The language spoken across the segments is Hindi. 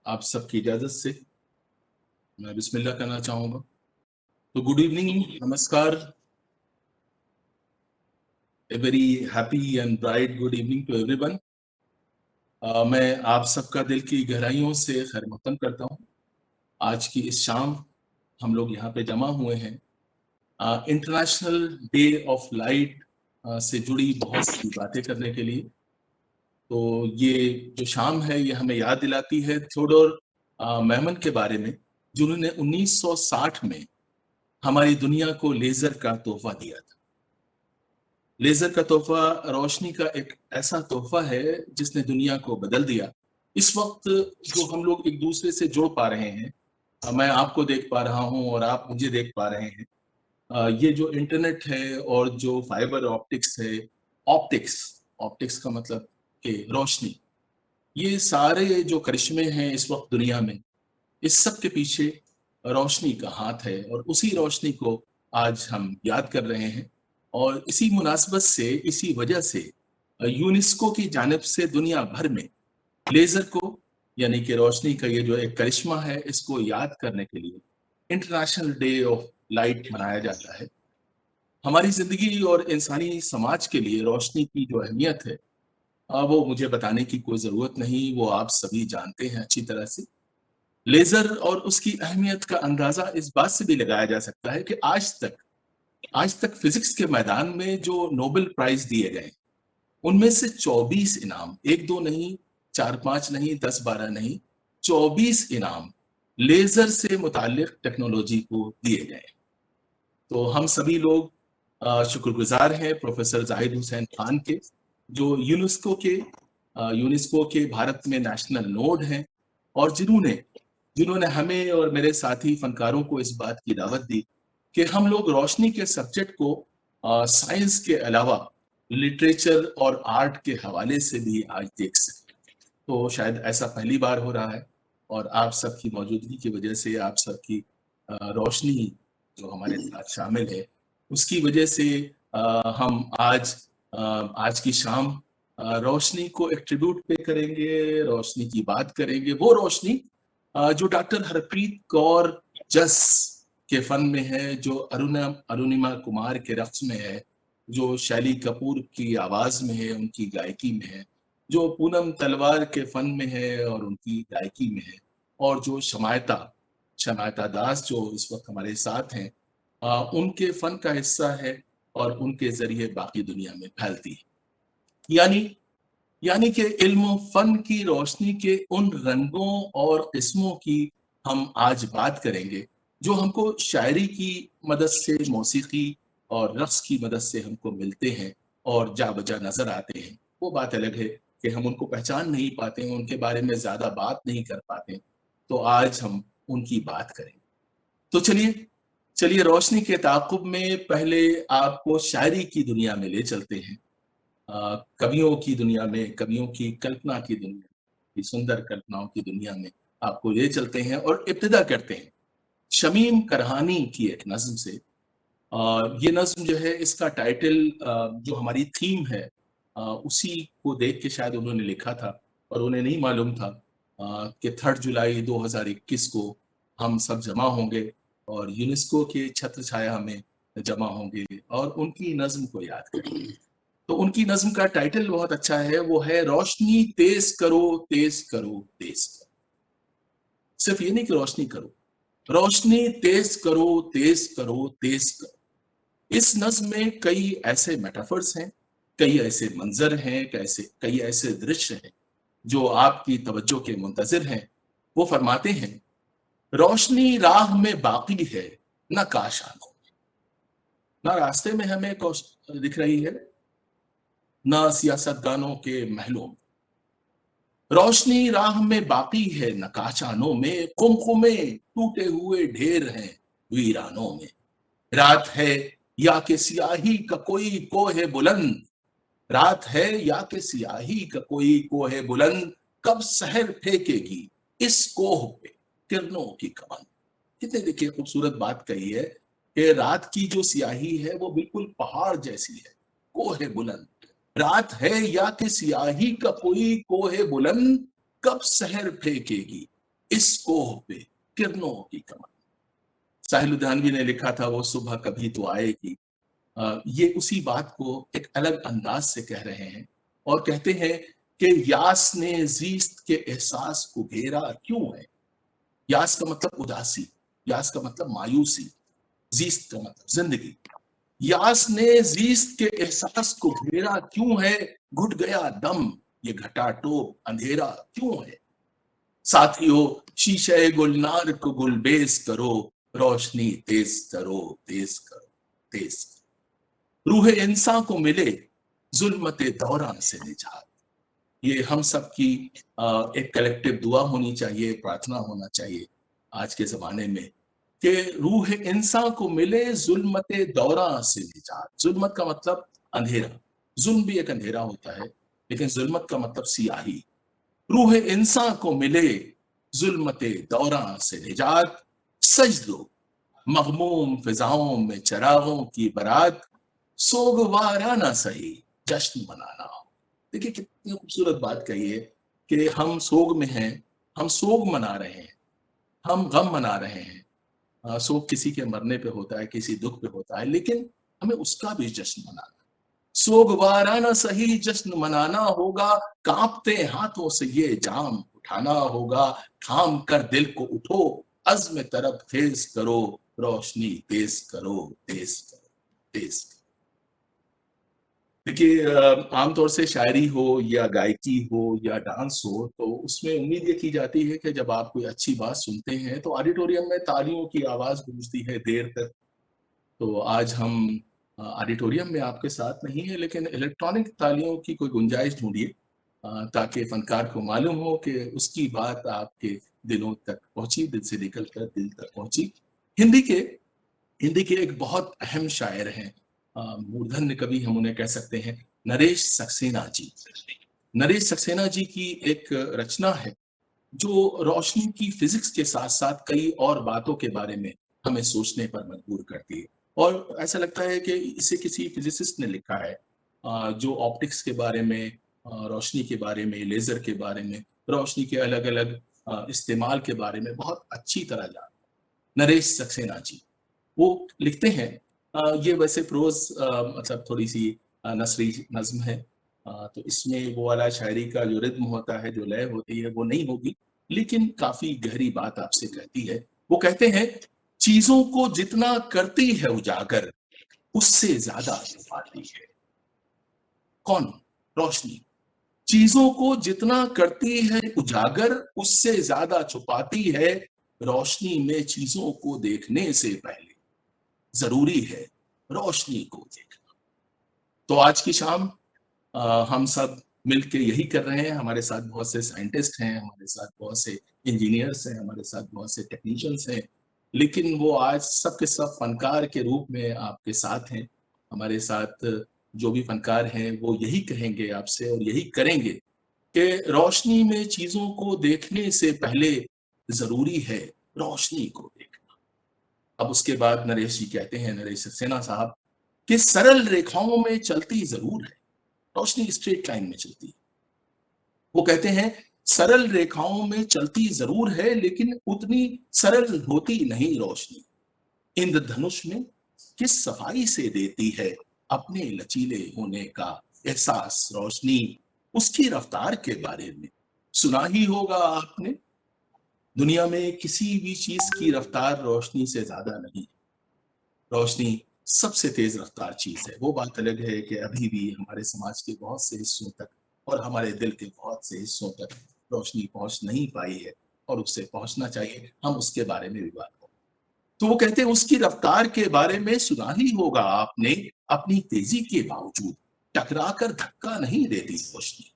आप सबकी इजाजत से मैं बिस्मिल्लाह करना चाहूंगा। तो गुड इवनिंग, नमस्कार, a very happy and bright good evening to everyone. मैं आप सबका दिल की गहराइयों से खैर मक़दम करता हूँ। आज की इस शाम हम लोग यहाँ पे जमा हुए हैं इंटरनेशनल डे ऑफ लाइट से जुड़ी बहुत सी बातें करने के लिए। तो ये जो शाम है ये हमें याद दिलाती है थियोडोर मेमन के बारे में, जिन्होंने 1960 में हमारी दुनिया को लेजर का तोहफा दिया था। लेजर का तोहफा रोशनी का एक ऐसा तोहफा है जिसने दुनिया को बदल दिया। इस वक्त जो हम लोग एक दूसरे से जुड़ पा रहे हैं, मैं आपको देख पा रहा हूं और आप मुझे देख पा रहे हैं। ये जो इंटरनेट है और जो फाइबर ऑप्टिक्स है, ऑप्टिक्स ऑप्टिक्स का मतलब कि रोशनी, ये सारे जो करिश्मे हैं इस वक्त दुनिया में, इस सब के पीछे रोशनी का हाथ है और उसी रोशनी को आज हम याद कर रहे हैं। और इसी मुनासबत से, इसी वजह से यूनेस्को की जानिब से दुनिया भर में लेजर को, यानी कि रोशनी का ये जो एक करिश्मा है, इसको याद करने के लिए इंटरनेशनल डे ऑफ लाइट मनाया जाता है। हमारी जिंदगी और इंसानी समाज के लिए रोशनी की जो अहमियत है, वो मुझे बताने की कोई जरूरत नहीं, वो आप सभी जानते हैं अच्छी तरह से। लेजर और उसकी अहमियत का अंदाजा इस बात से भी लगाया जा सकता है कि आज तक फिजिक्स के मैदान में जो नोबेल प्राइज दिए गए, उनमें से 24 इनाम, एक दो नहीं, चार पांच नहीं, 10-12 नहीं, 24 इनाम लेजर से मुताल्लिक टेक्नोलॉजी को दिए गए। तो हम सभी लोग शुक्रगुजार हैं प्रोफेसर जाहिद हुसैन खान के, जो यूनेस्को के भारत में नेशनल नोड हैं और जिन्होंने हमें और मेरे साथी फनकारों को इस बात की दावत दी कि हम लोग रोशनी के सब्जेक्ट को साइंस के अलावा लिटरेचर और आर्ट के हवाले से भी आज देख सकें। तो शायद ऐसा पहली बार हो रहा है और आप सबकी मौजूदगी की वजह से, आप सबकी रोशनी जो हमारे साथ शामिल है, उसकी वजह से हम आज की शाम रोशनी को एक ट्रिब्यूट पे करेंगे, रोशनी की बात करेंगे। वो रोशनी जो डॉक्टर हरप्रीत कौर जस के फन में है, जो अरुणिमा कुमार के रक्स में है, जो शैली कपूर की आवाज में है, उनकी गायकी में है, जो पूनम तलवार के फन में है और उनकी गायकी में है, और जो शमायता दास जो इस वक्त हमारे साथ हैं, उनके फन का हिस्सा है और उनके जरिए बाकी दुनिया में फैलती है। यानी कि इल्म फन की रोशनी के उन रंगों और किस्मों की हम आज बात करेंगे, जो हमको शायरी की मदद से, मौसीकी और रक्स की मदद से हमको मिलते हैं और जा बजा नजर आते हैं। वो बात अलग है कि हम उनको पहचान नहीं पाते हैं, उनके बारे में ज्यादा बात नहीं कर पाते। तो आज हम उनकी बात करेंगे। तो चलिए चलिए रोशनी के ताक़ुब में पहले आपको शायरी की दुनिया में ले चलते हैं। कवियों की दुनिया में, कवियों की कल्पना की दुनिया की, सुंदर कल्पनाओं की दुनिया में आपको ले चलते हैं और इब्तिदा करते हैं शमीम करहानी की एक नज्म से। ये नज्म जो है, इसका टाइटल जो हमारी थीम है, उसी को देख के शायद उन्होंने लिखा था और उन्हें नहीं मालूम था कि 3 जुलाई 2021 को हम सब जमा होंगे और यूनेस्को के छत्र छाया में जमा होंगे और उनकी नज्म को याद करेंगे। तो उनकी नज्म का टाइटल बहुत अच्छा है, वो है रोशनी तेज करो, तेज करो, तेज करो। सिर्फ ये नहीं कि रोशनी करो, रोशनी तेज करो, तेज करो, तेज करो। इस नज्म में कई ऐसे मेटाफर्स हैं, कई ऐसे मंजर हैं, कई ऐसे दृश्य हैं जो आपकी तवज्जो के मुंतजिर हैं। वो फरमाते हैं, रोशनी राह में बाकी है, न काश आंखों में, न रास्ते में हमें दिख रही है, न सियासतदानों के महलों में। रोशनी राह में बाकी है, नकाशानों में कुमकुमे टूटे हुए ढेर हैं वीरानों में। रात है या कि सियाही का कोई कोहे बुलंद, रात है या कि सियाही का कोई कोहे बुलंद, कब सहर फेंकेगी इस कोह पे किरणों की कमन। कितने देखिए खूबसूरत बात कही है कि रात की जो सियाही है वो बिल्कुल पहाड़ जैसी है, कोहे बुलंद। रात है या कि सियाही का कोई कोहे बुलंद, कब सहर फेंकेगी इस कोह पे किरणों की कमर। साहिल लुधियानवी ने लिखा था वो सुबह कभी तो आएगी। ये उसी बात को एक अलग अंदाज से कह रहे हैं और कहते हैं कि यास ने जीस्त के एहसास को घेरा क्यों है। यास का मतलब उदासी, यास का मतलब मायूसी, जीस्त का मतलब जिंदगी। यास ने जीस्त के एहसास को घेरा क्यों है, घुट गया दम ये घटाटोप अंधेरा क्यों है। साथियों शीशे गुलनार को गुलबेज करो, रोशनी तेज करो, तेज करो, तेज करो। रूह इंसान को मिले जुल्मते दौरान से निजात। ये हम सब की एक कलेक्टिव दुआ होनी चाहिए, प्रार्थना होना चाहिए आज के जमाने में कि रूह इंसान को मिले जुल्मते दौरा से निजात। जुल्मत का मतलब अंधेरा, जुल्म भी एक अंधेरा होता है, लेकिन जुल्मत का मतलब सियाही। रूह इंसान को मिले जुल्मते दौरा से निजात। सज दो मगमूम फिजाओं में चरागों की बारात, सोगवारा ना सही जश्न मनाना हो। देखिए कितनी खूबसूरत बात कही है कि हम सोग में हैं, हम सोग मना रहे हैं, हम गम मना रहे हैं। शोक किसी के मरने पे होता है, किसी दुख पे होता है, लेकिन हमें उसका भी जश्न मनाना। सोगवाराना सही जश्न मनाना होगा, कांपते हाथों से ये जाम उठाना होगा। थाम कर दिल को उठो, अज़्म तरफ खेज करो, रोशनी तेज करो, तेज करो, तेज करो। देखिए आमतौर से शायरी हो या गायकी हो या डांस हो तो उसमें उम्मीद ये की जाती है कि जब आप कोई अच्छी बात सुनते हैं तो ऑडिटोरियम में तालियों की आवाज गूंजती है देर तक। तो आज हम ऑडिटोरियम में आपके साथ नहीं है, लेकिन इलेक्ट्रॉनिक तालियों की कोई गुंजाइश ढूंढिए ताकि फनकार को मालूम हो कि उसकी बात आपके दिलों तक पहुंची, दिल से निकल कर दिल तक पहुंची। हिंदी के हिंदी के एक बहुत अहम शायर हैं, मूर्धन्य कवि हम उन्हें कह सकते हैं, नरेश सक्सेना जी। नरेश सक्सेना जी की एक रचना है जो रोशनी की फिजिक्स के साथ साथ कई और बातों के बारे में हमें सोचने पर मजबूर करती है। और ऐसा लगता है कि इसे किसी फिजिसिस्ट ने लिखा है जो ऑप्टिक्स के बारे में, रोशनी के बारे में, लेजर के बारे में, रोशनी के अलग अलग इस्तेमाल के बारे में बहुत अच्छी तरह जानता है। नरेश सक्सेना जी वो लिखते हैं, ये वैसे प्रोज मतलब थोड़ी सी नसरी नज्म है। तो इसमें वो वाला शायरी का जो रिद्म होता है, जो लय होती है, वो नहीं होगी, लेकिन काफी गहरी बात आपसे कहती है। वो कहते हैं चीजों को जितना करती है उजागर उससे ज्यादा छुपाती है। कौन? रोशनी। चीजों को जितना करती है उजागर उससे ज्यादा छुपाती है। रोशनी में चीजों को देखने से पहले जरूरी है रोशनी को देखना। तो आज की शाम हम सब मिलके यही कर रहे हैं। हमारे साथ बहुत से साइंटिस्ट हैं, हमारे साथ बहुत से इंजीनियर्स हैं, हमारे साथ बहुत से टेक्नीशियंस हैं, लेकिन वो आज सब के सब फनकार के रूप में आपके साथ हैं। हमारे साथ जो भी फनकार हैं वो यही कहेंगे आपसे और यही करेंगे कि रोशनी में चीजों को देखने से पहले जरूरी है रोशनी को देखना। अब उसके बाद नरेश जी कहते हैं, नरेश सक्सेना साहब, कि सरल रेखाओं में चलती जरूर है रोशनी, स्ट्रेट लाइन में चलती है। वो कहते हैं सरल रेखाओं में चलती जरूर है लेकिन उतनी सरल होती नहीं रोशनी। इंद्रधनुष में किस सफाई से देती है अपने लचीले होने का एहसास रोशनी। उसकी रफ्तार के बारे में सुना ही होगा आपने, दुनिया में किसी भी चीज की रफ्तार रोशनी से ज्यादा नहीं। रोशनी सबसे तेज रफ्तार चीज है। वो बात अलग है कि अभी भी हमारे समाज के बहुत से हिस्सों तक और हमारे दिल के बहुत से हिस्सों तक रोशनी पहुंच नहीं पाई है और उससे पहुंचना चाहिए, हम उसके बारे में भी बात करें। तो वो कहते हैं उसकी रफ्तार के बारे में सुना ही होगा आपने, अपनी तेजी के बावजूद टकरा कर धक्का नहीं देती रोशनी।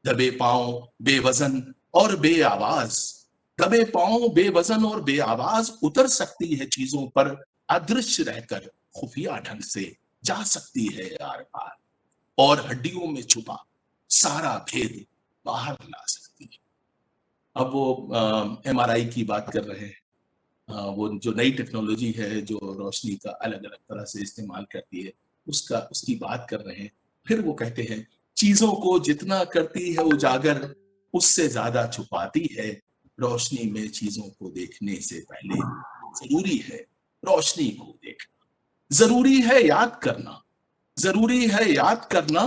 दबे पांव बेवजन और बेआवाज, दबे पांव बेवजन और बेआवाज उतर सकती है चीजों पर, अदृश्य रहकर खुफिया ढंग से जा सकती है यार पार, और हड्डियों में छुपा सारा भेद बाहर ला सकती है। अब वो MRI की बात कर रहे हैं, वो जो नई टेक्नोलॉजी है जो रोशनी का अलग अलग तरह से इस्तेमाल करती है, उसकी बात कर रहे हैं। फिर वो कहते हैं चीजों को जितना करती है उजागर उससे ज्यादा छुपाती है। रोशनी में चीजों को देखने से पहले जरूरी है रोशनी को देखना, जरूरी है याद करना, जरूरी है याद करना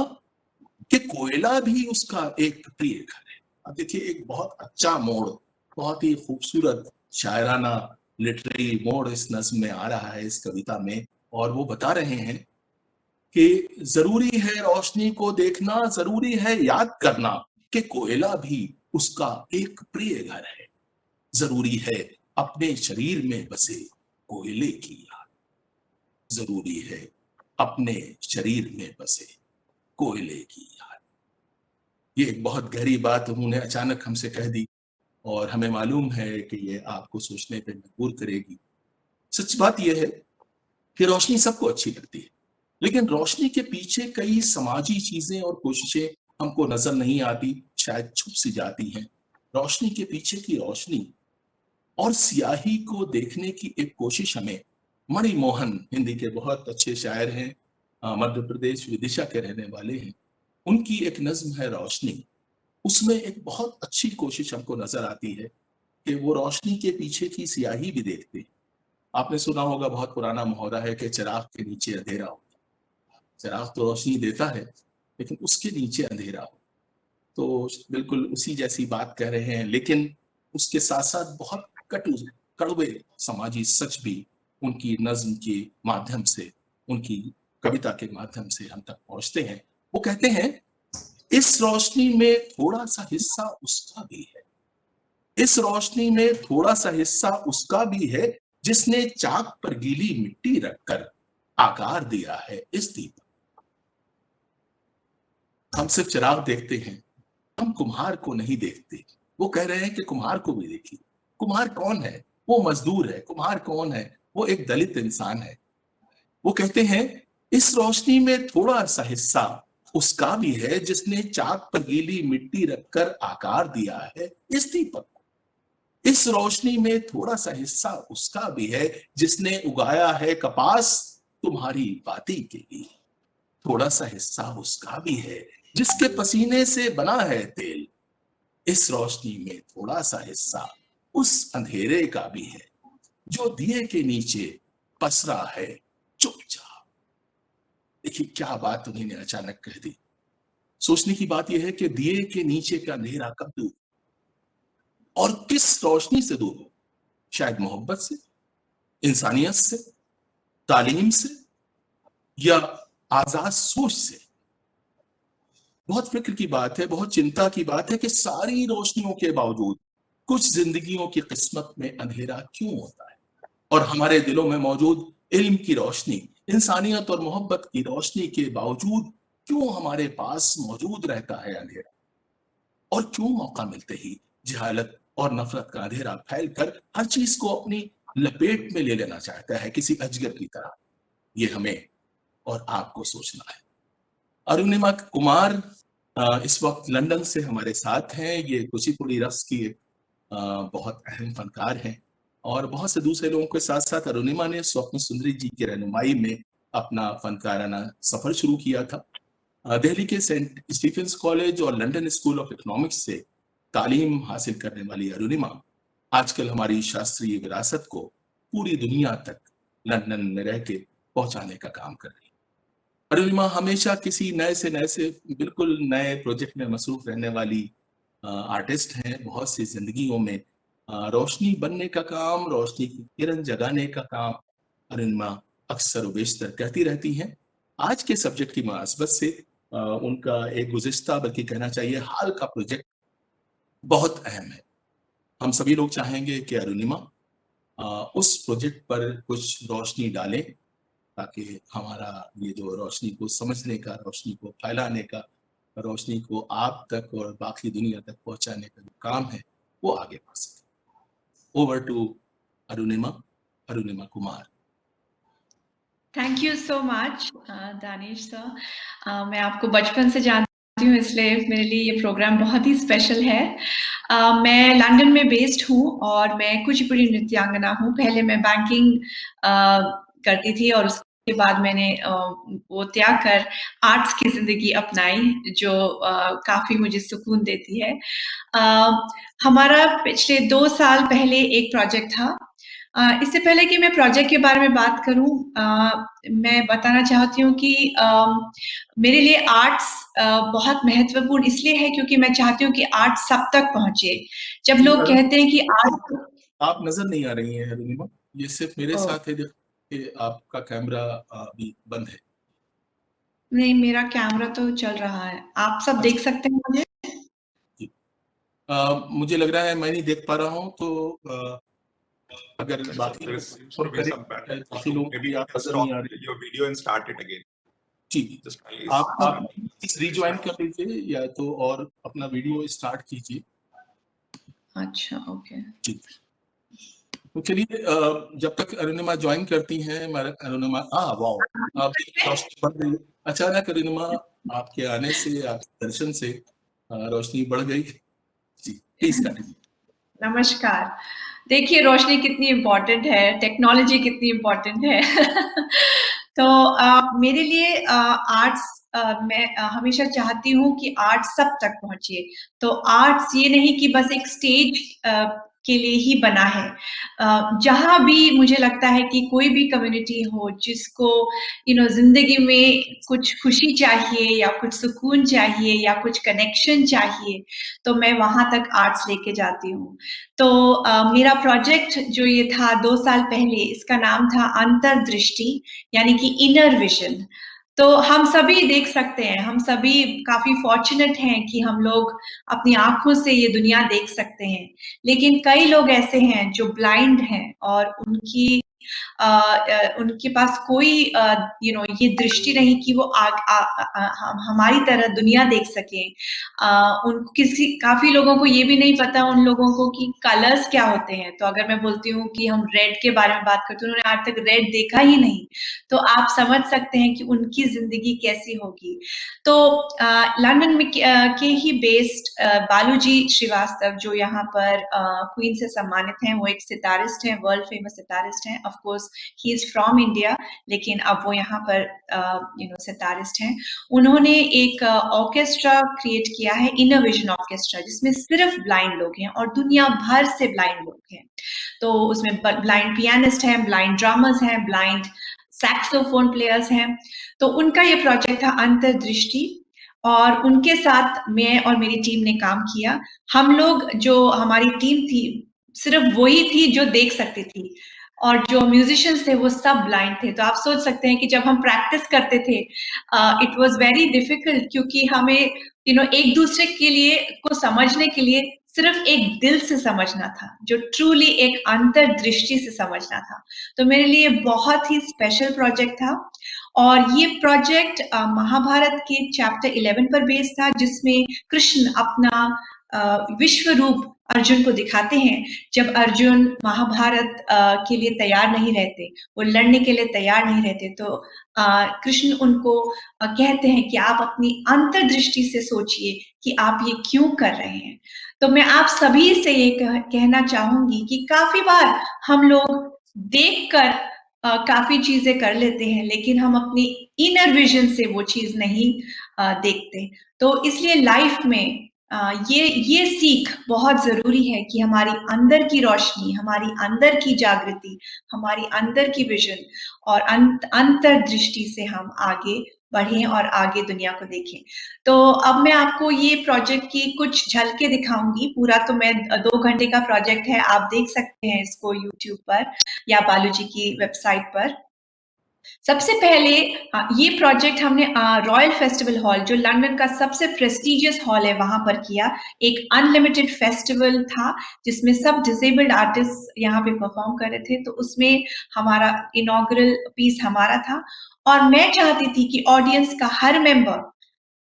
कि कोयला भी उसका एक प्रिय घर है। अब देखिए, एक बहुत अच्छा मोड़, बहुत ही खूबसूरत शायराना लिटरेरी मोड़ इस नज्म में आ रहा है, इस कविता में। और वो बता रहे हैं कि जरूरी है रोशनी को देखना, जरूरी है याद करना कि कोयला भी उसका एक प्रिय घर है। जरूरी है अपने शरीर में बसे कोयले की याद, जरूरी है अपने शरीर में बसे कोयले की याद। ये एक बहुत गहरी बात उन्होंने अचानक हमसे कह दी और हमें मालूम है कि ये आपको सोचने पे मजबूर करेगी। सच बात यह है कि रोशनी सबको अच्छी लगती है, लेकिन रोशनी के पीछे कई समाजी चीजें और कोशिशें हमको नजर नहीं आती, शायद छुप सी जाती हैं। रोशनी के पीछे की रोशनी और स्याही को देखने की एक कोशिश हमें, मणि मोहन हिंदी के बहुत अच्छे शायर हैं, मध्य प्रदेश विदिशा के रहने वाले हैं, उनकी एक नज्म है रोशनी। उसमें एक बहुत अच्छी कोशिश हमको नजर आती है कि वो रोशनी के पीछे की स्याही भी देखते हैं। आपने सुना होगा, बहुत पुराना मुहावरा है कि चिराग के नीचे अंधेरा हो। चिराग तो रोशनी देता है, लेकिन उसके नीचे अंधेरा हो। तो बिल्कुल उसी जैसी बात कह रहे हैं, लेकिन उसके साथ साथ बहुत कटु कड़वे समाजी सच भी उनकी नज्म के माध्यम से, उनकी कविता के माध्यम से हम तक पहुंचते हैं। वो कहते हैं, इस रोशनी में थोड़ा सा हिस्सा उसका भी है, इस रोशनी में थोड़ा सा हिस्सा उसका भी है, जिसने चाक पर गीली मिट्टी रखकर आकार दिया है इस दीपक। हम सिर्फ चिराग देखते हैं, हम कुम्हार को नहीं देखते। वो कह रहे हैं कि कुम्हार को भी देखिए। कुम्हार कौन है? वो मजदूर है। कुम्हार कौन है? वो एक दलित इंसान है। वो कहते हैं, इस रोशनी में थोड़ा सा हिस्सा उसका भी है, जिसने चाक पर गीली मिट्टी रखकर आकार दिया है इस दीपक को। इस रोशनी में थोड़ा सा हिस्सा उसका भी है, जिसने उगाया है कपास तुम्हारी बाती के लिए। थोड़ा सा हिस्सा उसका भी है, जिसके पसीने से बना है तेल। इस रोशनी में थोड़ा सा हिस्सा उस अंधेरे का भी है, जो दिए के नीचे पसरा है चुपचाप। देखिए क्या बात उन्होंने अचानक कह दी। सोचने की बात यह है कि दिए के नीचे का अंधेरा कब दूर और किस रोशनी से दूर हो? शायद मोहब्बत से, इंसानियत से, तालीम से, या आजाद सोच से। बहुत फिक्र की बात है, बहुत चिंता की बात है कि सारी रोशनियों के बावजूद कुछ जिंदगियों की किस्मत में अंधेरा क्यों होता है, और हमारे दिलों में मौजूद इल्म की रोशनी, इंसानियत और मोहब्बत की रोशनी के बावजूद क्यों हमारे पास मौजूद रहता है अंधेरा, और क्यों मौका मिलते ही जहालत और नफरत का अंधेरा फैलकर हर चीज को अपनी लपेट में ले लेना चाहता है किसी अजगर की तरह। ये हमें और आपको सोचना है। अरुणिमा कुमार इस वक्त लंदन से हमारे साथ हैं। ये कुचिपुड़ी रक्स की एक बहुत अहम फनकार हैं, और बहुत से दूसरे लोगों के साथ साथ अरुणिमा ने स्वप्न सुंदरी जी की रहनुमाई में अपना फनकाराना सफर शुरू किया था। दिल्ली के सेंट स्टीफेंस कॉलेज और लंदन स्कूल ऑफ इकोनॉमिक्स से तालीम हासिल करने वाली अरुणिमा आजकल हमारी शास्त्रीय विरासत को पूरी दुनिया तक लंदन में रह के पहुंचाने का काम कर रही है। अरुणिमा हमेशा किसी नए से बिल्कुल नए प्रोजेक्ट में मसरूफ रहने वाली आर्टिस्ट हैं। बहुत सी जिंदगियों में रोशनी बनने का काम, रोशनी की किरण जगाने का काम अरुणिमा अक्सर बेशतर कहती रहती हैं। आज के सब्जेक्ट की मुनासबत से उनका एक गुज़िश्ता, बल्कि कहना चाहिए हाल का प्रोजेक्ट बहुत अहम है। हम सभी लोग चाहेंगे कि अरुणिमा उस प्रोजेक्ट पर कुछ रोशनी डालें, ताकि हमारा ये जो रोशनी को समझने का, रोशनी को फैलाने का, रोशनी को आप तक और बाकी दुनिया तक पहुंचाने का जो काम है वो आगे बढ़ सके। Over to Arunima, Arunima Kumar. Thank you so much Danish sir. मैं आपको बचपन से जानती हूँ, इसलिए मेरे लिए ये प्रोग्राम बहुत ही स्पेशल है। मैं लंदन में बेस्ड हूँ और मैं कुचिपुड़ी नृत्यांगना हूँ। पहले मैं बैंकिंग करती थी और के बाद मैंने वो त्याग कर आर्ट्स की जिंदगी अपनाई, जो काफी मुझे सुकून देती है। हमारा पिछले 2 साल पहले एक प्रोजेक्ट था। इससे पहले कि मैं प्रोजेक्ट के बारे में बात करूं, मैं बताना चाहती हूँ कि मेरे लिए आर्ट्स बहुत महत्वपूर्ण इसलिए है क्योंकि मैं चाहती हूँ कि आर्ट सब तक पहुंचे। जब लोग कहते हैं कि आर्ट, आप नजर नहीं आ रही हैं अरुणिमा, ये सिर्फ मेरे साथ है कि आपका कैमरा अभी बंद है। नहीं, मेरा कैमरा तो चल रहा है, आप सब देख सकते हैं मुझे? जी। मुझे लग रहा है मैं नहीं देख पा रहा हूँ, तो अगर बाकी काफी लोग भी आप नजर नहीं आ रहे your video and start it again. जी, Just आप रिज्वाइन कर लीजिए या तो और अपना वीडियो स्टार्ट कीजिए। अच्छा, ओके जी, तो चलिए, जब तक अरुणिमा ज्वाइन करती हैं, अरुणिमा वाओ, आप रोशनी बढ़ गई अचानक। अरुणिमा, आपके आने से, आपके दर्शन से रोशनी बढ़ गई। जी, प्लीज कंटिन्यू। नमस्कार। देखिए रोशनी कितनी इम्पोर्टेंट है, टेक्नोलॉजी कितनी इम्पोर्टेंट है। तो मेरे लिए आर्ट्स, मैं हमेशा चाहती हूँ कि आर्ट सब तक पहुंचे। तो आर्ट्स ये नहीं कि बस एक स्टेज के लिए ही बना है। जहाँ भी मुझे लगता है कि कोई भी कम्युनिटी हो जिसको जिंदगी में कुछ खुशी चाहिए या कुछ सुकून चाहिए या कुछ कनेक्शन चाहिए, तो मैं वहां तक आर्ट्स लेके जाती हूँ। तो मेरा प्रोजेक्ट जो ये था 2 साल पहले, इसका नाम था अंतर्दृष्टि, यानी कि इनर विजन। तो हम सभी देख सकते हैं, हम सभी काफी फॉर्चुनेट हैं कि हम लोग अपनी आंखों से ये दुनिया देख सकते हैं। लेकिन कई लोग ऐसे हैं जो ब्लाइंड हैं और उनके पास कोई ये दृष्टि नहीं कि वो हमारी तरह दुनिया देख सके। काफी लोगों को ये भी नहीं पता उन लोगों को कि कलर्स क्या होते हैं। तो अगर मैं बोलती हूँ कि हम रेड के बारे में बात करते हैं, उन्होंने आज तक रेड देखा ही नहीं, तो आप समझ सकते हैं कि उनकी जिंदगी कैसी होगी। तो लंदन में के ही बेस्ड बालूजी श्रीवास्तव, जो यहाँ पर क्वीन से सम्मानित हैं, वो एक सितारिस्ट हैं, वर्ल्ड फेमस सितारिस्ट हैं। Of course he is from India, लेकिन अब वो यहाँ पर सितारिस्ट हैं। उन्होंने एक ऑर्केस्ट्रा क्रिएट किया है, इनर विजन ऑर्केस्ट्रा, जिसमें सिर्फ ब्लाइंड लोग हैं और दुनिया भर से ब्लाइंड लोग हैं। तो उसमें ब्लाइंड पियानिस्ट हैं, ब्लाइंड ड्रामर्स हैं, ब्लाइंड सैक्सोफोन प्लेयर्स हैं। तो उनका ये प्रोजेक्ट था अंतर्दृष्टि, और उनके साथ मैं और मेरी टीम ने काम किया। हम लोग, जो हमारी टीम थी, सिर्फ वही थी जो देख सकती थी, और जो म्यूजिशियंस थे वो सब ब्लाइंड थे। तो आप सोच सकते हैं कि जब हम प्रैक्टिस करते थे, इट वाज वेरी डिफिकल्ट, क्योंकि हमें एक दूसरे के लिए को समझने के लिए सिर्फ एक दिल से समझना था, जो ट्रूली एक अंतर्दृष्टि से समझना था। तो मेरे लिए बहुत ही स्पेशल प्रोजेक्ट था। और ये प्रोजेक्ट महाभारत के चैप्टर 11 पर बेस्ड था, जिसमें कृष्ण अपना विश्व रूप अर्जुन को दिखाते हैं। जब अर्जुन महाभारत के लिए तैयार नहीं रहते, वो लड़ने के लिए तैयार नहीं रहते, तो कृष्ण उनको कहते हैं कि आप अपनी अंतर्दृष्टि से सोचिए कि आप ये क्यों कर रहे हैं। तो मैं आप सभी से ये कहना चाहूंगी कि काफी बार हम लोग देखकर काफी चीजें कर लेते हैं, लेकिन हम अपनी इनर विजन से वो चीज नहीं देखते। तो इसलिए लाइफ में ये सीख बहुत जरूरी है कि हमारी अंदर की रोशनी, हमारी अंदर की जागृति, हमारी अंदर की विजन और अंतर्दृष्टि से हम आगे बढ़ें और आगे दुनिया को देखें। तो अब मैं आपको ये प्रोजेक्ट की कुछ झलकें दिखाऊंगी। पूरा तो मैं 2 घंटे का प्रोजेक्ट है, आप देख सकते हैं इसको यूट्यूब पर या बालूजी की वेबसाइट पर। सबसे पहले ये प्रोजेक्ट हमने रॉयल फेस्टिवल हॉल, जो लंदन का सबसे प्रेस्टिजियस हॉल है, वहां पर किया। एक अनलिमिटेड फेस्टिवल था जिसमें सब डिसेबल्ड आर्टिस्ट यहाँ पे परफॉर्म कर रहे थे। तो उसमें हमारा इनॉग्रल पीस हमारा था, और मैं चाहती थी कि ऑडियंस का हर मेंबर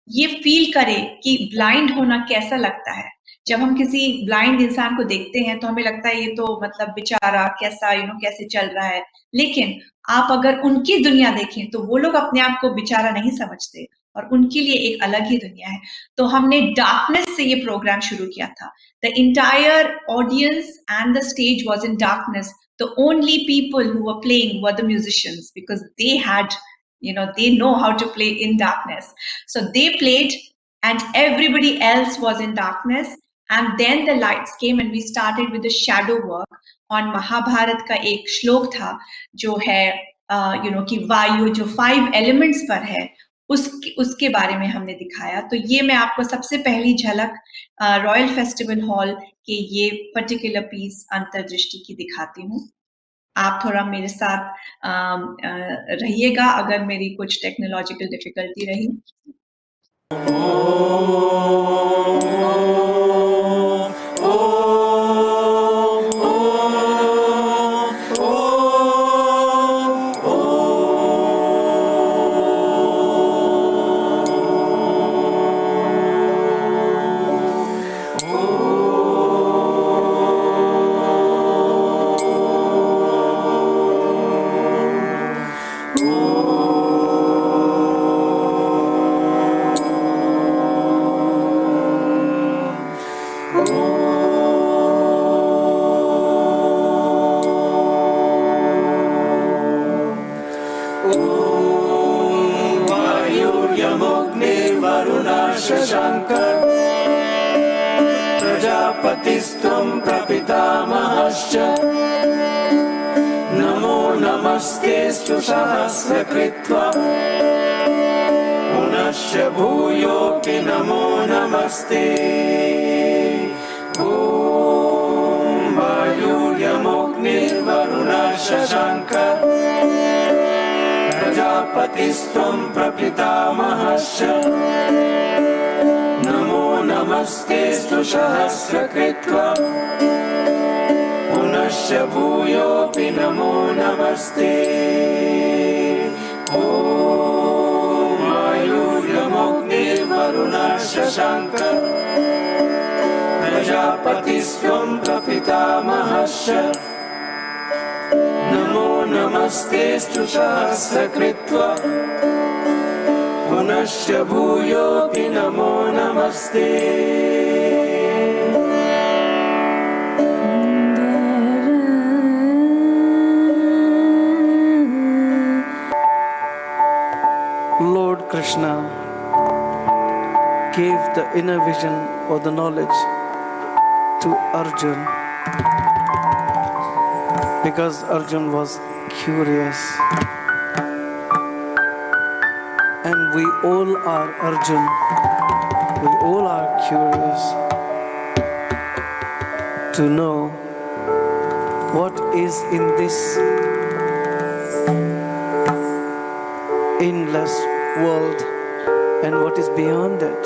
ये फील करे कि ब्लाइंड होना कैसा लगता है। जब हम किसी ब्लाइंड इंसान को देखते हैं तो हमें लगता है ये तो मतलब बेचारा कैसा कैसे चल रहा है। लेकिन आप अगर उनकी दुनिया देखें तो वो लोग अपने आप को बेचारा नहीं समझते, और उनके लिए एक अलग ही दुनिया है। तो हमने डार्कनेस से ये प्रोग्राम शुरू किया था। The entire audience and the stage was in darkness. The only people who were playing were the musicians because they had, they know how to play in darkness. So they played and everybody else was in darkness. And then the lights came and we started with the shadow work on Mahabharat का एक श्लोक था जो है कि वायु जो 5 elements पर है उसके बारे में हमने दिखाया। तो ये मैं आपको सबसे पहली झलक रॉयल फेस्टिवल हॉल के ये पर्टिकुलर पीस अंतर्दृष्टि की दिखाती हूँ। आप थोड़ा मेरे साथ रहिएगा अगर मेरी कुछ टेक्नोलॉजिकल डिफिकल्टी रही। प्रजापतिस्त्वं प्रपितामहश्च नमो नमस्तेऽस्तु सहस्रकृत्वा पुनश्च भूयोऽपि नमो नमस्ते। ॐ वायुर्यमोऽग्निर्वरुणः शशाङ्कः प्रजापतिस्त्वं प्रपितामहश्च नमो नमस्तेऽस्तु सहस्रकृत्वा पुनश्च भूयोऽपि नमो नमस्ते। ॐ वायुर्यमोऽग्निर्वरुणः शशाङ्कः प्रजापतिस्त्वं प्रपितामहश्च नमो नमस्तेऽस्तु सहस्रकृत्वा पुनश्च भूयोऽपि नमो नमस्ते। Lord Krishna gave the inner vision or the knowledge to Arjun because Arjun was curious. And we all are Arjun. We all are curious to know what is in this endless world and what is beyond it.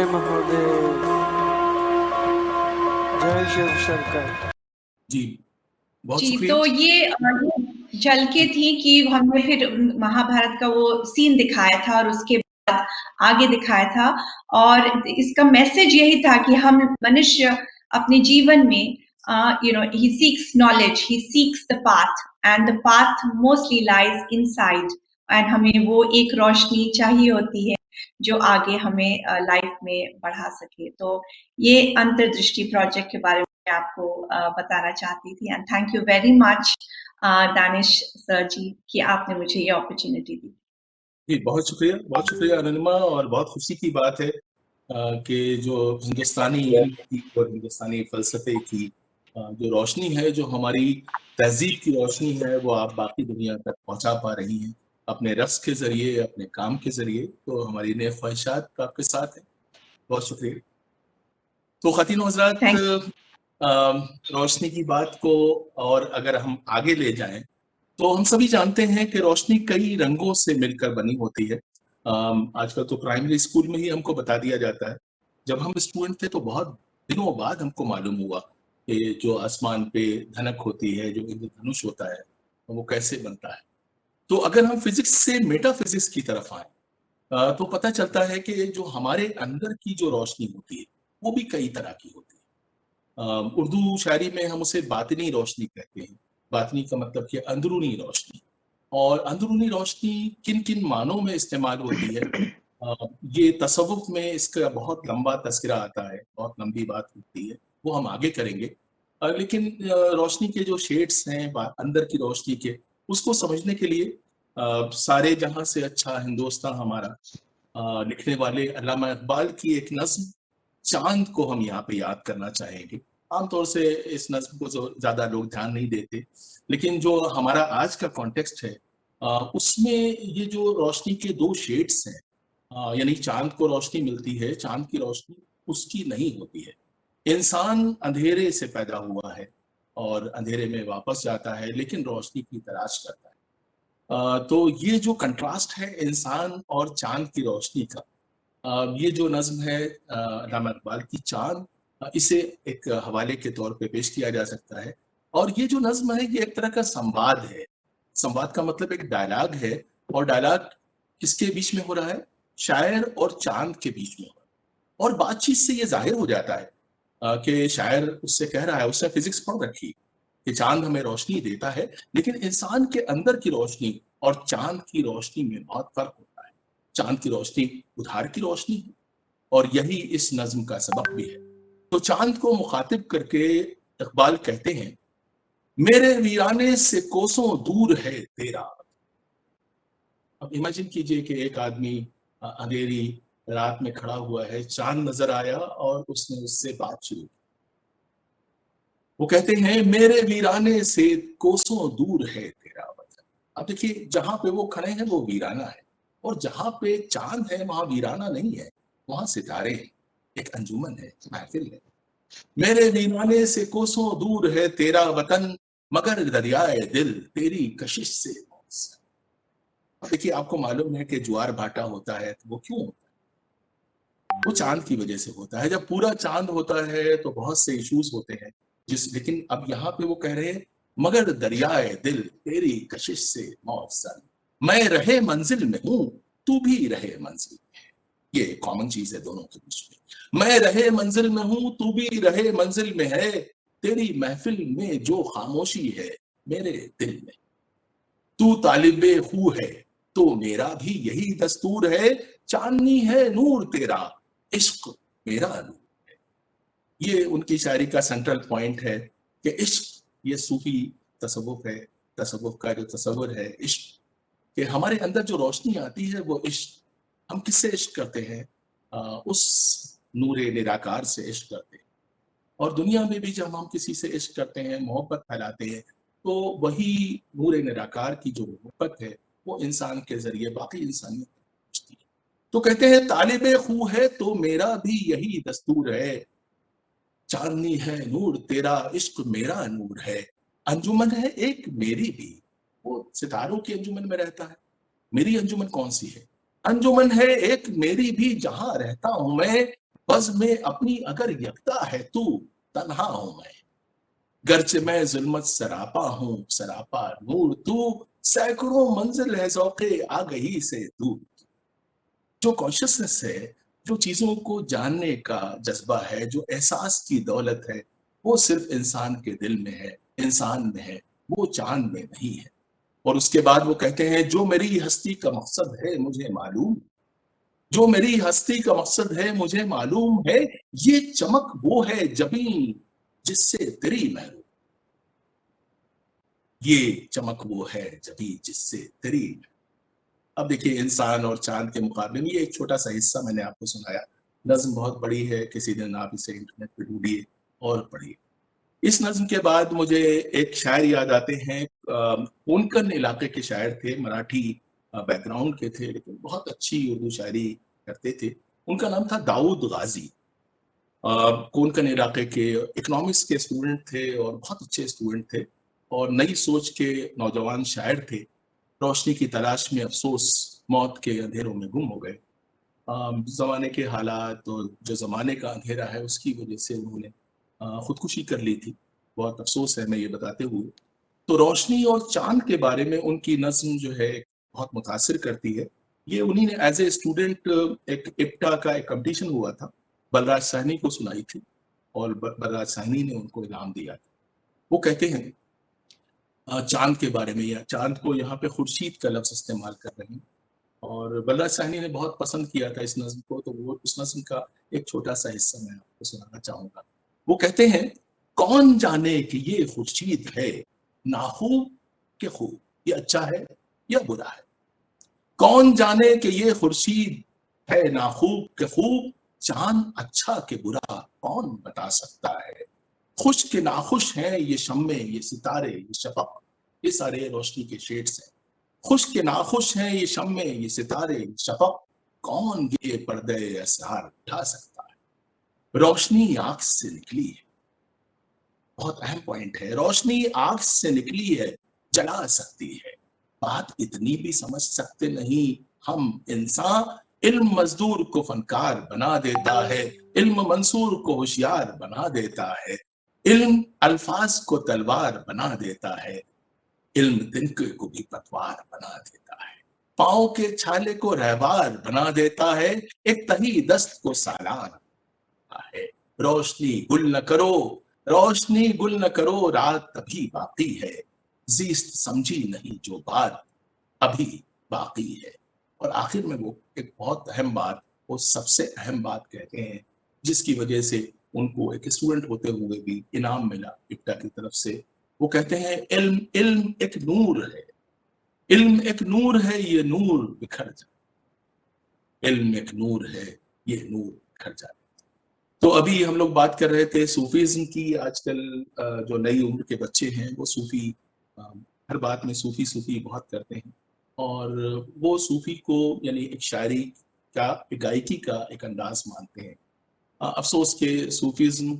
Mahadev. जय शिव शंकर। जी बहुत जी, शुक्रिया। तो ये जल के थी कि हमने फिर महाभारत का वो सीन दिखाया था और उसके बाद आगे दिखाया था, और इसका मैसेज यही था कि हम मनुष्य अपने जीवन में he seeks knowledge, he seeks the path, and the path mostly lies inside, and हमें वो एक रोशनी चाहिए होती है जो आगे हमें लाइफ में बढ़ा सके। तो ये अंतर्दृष्टि प्रोजेक्ट के बारे में आपको बताना चाहती थी, and thank you very much Danish sir ji कि आपने मुझे ये अपॉर्चुनिटी दी। जी बहुत शुक्रिया अरुणिमा, और बहुत खुशी की बात है कि जो हिंदुस्तानी इल्म की और हिंदुस्तानी फलसफे की जो रोशनी है, जो हमारी तहजीब की रोशनी है, वो आप बाकी दुनिया तक पहुंचा पा रही हैं अपने रस के जरिए, अपने काम के जरिए। तो हमारी नेक ख्वाहिशात आपके साथ है। बहुत शुक्रिया। तो ख़वातीन हज़रात, रोशनी की बात को और अगर हम आगे ले जाएं तो हम सभी जानते हैं कि रोशनी कई रंगों से मिलकर बनी होती है। आजकल तो प्राइमरी स्कूल में ही हमको बता दिया जाता है। जब हम स्टूडेंट थे तो बहुत दिनों बाद हमको मालूम हुआ कि जो आसमान पे धनक होती है, जो इंद्रधनुष होता है, वो कैसे बनता है। तो अगर हम फिजिक्स से मेटाफिजिक्स की तरफ आए तो पता चलता है कि जो हमारे अंदर की जो रोशनी होती है वो भी कई तरह की होती है। उर्दू शायरी में हम उसे बातिनी रोशनी कहते हैं। बातिनी का मतलब कि अंदरूनी रोशनी। और अंदरूनी रोशनी किन किन मानों में इस्तेमाल होती है, ये तसव्वुफ में इसका बहुत लंबा तस्करा आता है, बहुत लंबी बात होती है, वो हम आगे करेंगे। लेकिन रोशनी के जो शेड्स हैं अंदर की रोशनी के, उसको समझने के लिए सारे जहां से अच्छा हिंदुस्तान हमारा लिखने वाले अल्लामा इकबाल की एक नज्म चांद को हम यहाँ पे याद करना चाहेंगे। आमतौर से इस नज्म को ज्यादा लोग ध्यान नहीं देते, लेकिन जो हमारा आज का कॉन्टेक्स्ट है उसमें ये जो रोशनी के दो शेड्स हैं, यानी चांद को रोशनी मिलती है, चांद की रोशनी उसकी नहीं होती है। इंसान अंधेरे से पैदा हुआ है और अंधेरे में वापस जाता है, लेकिन रोशनी की तलाश करता है। तो ये जो कंट्रास्ट है इंसान और चांद की रोशनी का, ये जो नज्म है अल्लामा इकबाल की चांद, इसे एक हवाले के तौर पे पेश किया जा सकता है। और ये जो नज्म है ये एक तरह का संवाद है। संवाद का मतलब एक डायलॉग है, और डायलॉग किसके बीच में हो रहा है? शायर और चांद के बीच में हो रहा है। और बातचीत से ये जाहिर हो जाता है कि शायर उससे कह रहा है, उसने फिजिक्स पढ़ रखी कि चांद हमें रोशनी देता है, लेकिन इंसान के अंदर की रोशनी और चांद की रोशनी में बहुत फर्क होता है। चांद की रोशनी उधार की रोशनी है, और यही इस नज्म का सबक भी है। तो चांद को मुखातिब करके इकबाल कहते हैं, मेरे वीराने से कोसों दूर है तेरा। अब इमेजिन कीजिए कि एक आदमी अंधेरी रात में खड़ा हुआ है, चांद नजर आया और उसने उससे बात शुरू की। वो कहते हैं, मेरे वीराने से कोसों दूर है तेरा वतन। अब देखिए, जहां पे वो खड़े हैं वो वीराना है, और जहां पे चांद है वहां वीराना नहीं है, वहां सितारे हैं, एक अंजुमन है, महफिल है। मेरे वीराने से कोसों दूर है तेरा वतन, मगर दरियाए दिल तेरी कशिश से मौत। अब देखिए, आपको मालूम है कि ज्वार भाटा होता है तो वो क्यों होता है? वो चांद की वजह से होता है। जब पूरा चांद होता है तो बहुत से इश्यूज होते हैं, लेकिन अब यहाँ पे वो कह रहे हैं, मगर दरियाए दिल तेरी कशिश से मौत। मैं रहे मंजिल में हूं, तू भी रहे मंजिल में। ये कॉमन चीज है दोनों के बीच में। मैं रहे मंजिल में हूं, तू भी रहे मंजिल में है, तेरी महफिल में जो खामोशी है मेरे दिल में। तू तालिबे खू है तो मेरा भी यही दस्तूर है, चांदनी है नूर तेरा, इश्क मेरा नूर है। ये उनकी शायरी का सेंट्रल पॉइंट है कि इश्क ये सूफी तसव्वुफ है। तसव्वुफ का जो तसव्वुर है इश्क कि हमारे अंदर जो रोशनी आती है वो इश्क। हम किससे इश्क करते हैं? उस नूरे निराकार से इश्क करते हैं। और दुनिया में भी जब हम किसी से इश्क करते हैं, मोहब्बत फैलाते हैं, तो वही नूरे निराकार की जो मोहब्बत है वो इंसान के जरिए बाकी इंसानियत पहुंचती है। तो कहते हैं, तालिबे खू है तो मेरा भी यही दस्तूर है, चांदनी है नूर तेरा, इश्क मेरा नूर है। अंजुमन है एक मेरी भी, वो सितारों की अंजुमन में रहता है। मेरी अंजुमन कौन सी है? अंजुमन है एक मेरी भी, जहां रहता हूं मैं, बज़ में अपनी अगर यकता है तू, तन्हा हूं मैं, गर्चे मैं जुल्मत सरापा हूं, सरापा नूर तू, सैकड़ों मंजिल है ज़ौक़े आ गई से दूर। जो कॉन्शियसनेस है, जो चीजों को जानने का जज्बा है, जो एहसास की दौलत है, वो सिर्फ इंसान के दिल में है, इंसान में है, वो चांद में नहीं है। और उसके बाद वो कहते हैं, जो मेरी हस्ती का मकसद है मुझे मालूम, जो मेरी हस्ती का मकसद है मुझे मालूम है, ये चमक वो है जबी जिससे तेरी महरूम, ये चमक वो है जबी जिससे तेरी। अब देखिए, इंसान और चांद के मुकाबले में ये एक छोटा सा हिस्सा मैंने आपको सुनाया। नज्म बहुत बड़ी है, किसी दिन आप इसे इंटरनेट पे ढूंढिए और पढ़िए। इस नज्म के बाद मुझे एक शायर याद आते हैं, कोंकण इलाके के शायर थे, मराठी बैकग्राउंड के थे, लेकिन बहुत अच्छी उर्दू शायरी करते थे। उनका नाम था दाऊद गाजी। कोंकण इलाके के इकोनॉमिक्स के स्टूडेंट थे और बहुत अच्छे स्टूडेंट थे और नई सोच के नौजवान शायर थे। रोशनी की तलाश में अफसोस मौत के अंधेरों में गुम हो गए। जमाने के हालात और जो जमाने का अंधेरा है उसकी वजह से उन्होंने खुदकुशी कर ली थी। बहुत अफसोस है मैं ये बताते हुए। तो रोशनी और चांद के बारे में उनकी नज्म जो है बहुत मुतासिर करती है। ये उन्हीं ने एज ए स्टूडेंट एक इप्टा का एक कंपटीशन हुआ था, बलराज साहनी को सुनाई थी और बलराज साहनी ने उनको इनाम दिया था। वो कहते हैं चांद के बारे में, या चांद को यहाँ पे खुर्शीद का लफ्ज इस्तेमाल कर रहे हैं और बलराज साहनी ने बहुत पसंद किया था इस नज्म को, तो वो उस नज्म का एक छोटा सा हिस्सा मैं आपको सुनाना चाहूंगा। वो कहते हैं, कौन जाने कि ये खुर्शीद है नाखूब के खूब, ये अच्छा है या बुरा है। कौन जाने कि ये खुर्शीद है नाखूब के खूब, चांद अच्छा के बुरा कौन बता सकता है। खुश के नाखुश हैं ये शम्मे, ये सितारे, ये शफक, ये सारे रोशनी के शेड्स हैं। खुश के नाखुश हैं ये शम्मे, ये सितारे, ये शफक, कौन ये पर्दे असरार उठा सकता है। रोशनी आंख से निकली है, बहुत अहम पॉइंट है, रोशनी आंख से निकली है, जला सकती है। बात इतनी भी समझ सकते नहीं हम इंसान, इल्म मजदूर को फनकार बना देता है, इल्म मंसूर को होशियार बना देता है, इल्म अल्फाज को तलवार बना देता है, इल्म तिनके को भी पतवार बना देता है, पांव के छाले को रहवार बना देता है, एक तही दस्त को सालार बना है। रोशनी गुल न करो, रोशनी गुल न करो, रात तभी बाकी है, जीस्त समझी नहीं जो बात अभी बाकी है। और आखिर में वो एक बहुत अहम बात, वो सबसे अहम बात कहते हैं, जिसकी वजह से उनको एक स्टूडेंट होते हुए भी इनाम मिला इप्टा की तरफ से। वो कहते हैं, इल्म इल्म एक नूर है, इल्म एक नूर है, ये नूर बिखर जाए, इल्म एक नूर है, ये नूर बिखर जाए। तो अभी हम लोग बात कर रहे थे सूफीज्म की। आजकल जो नई उम्र के बच्चे हैं वो सूफी, हर बात में सूफी सूफी बहुत करते हैं और वो सूफी को यानी एक शायरी का, एक गायकी का एक अंदाज मानते हैं। अफसोस के सूफीज्म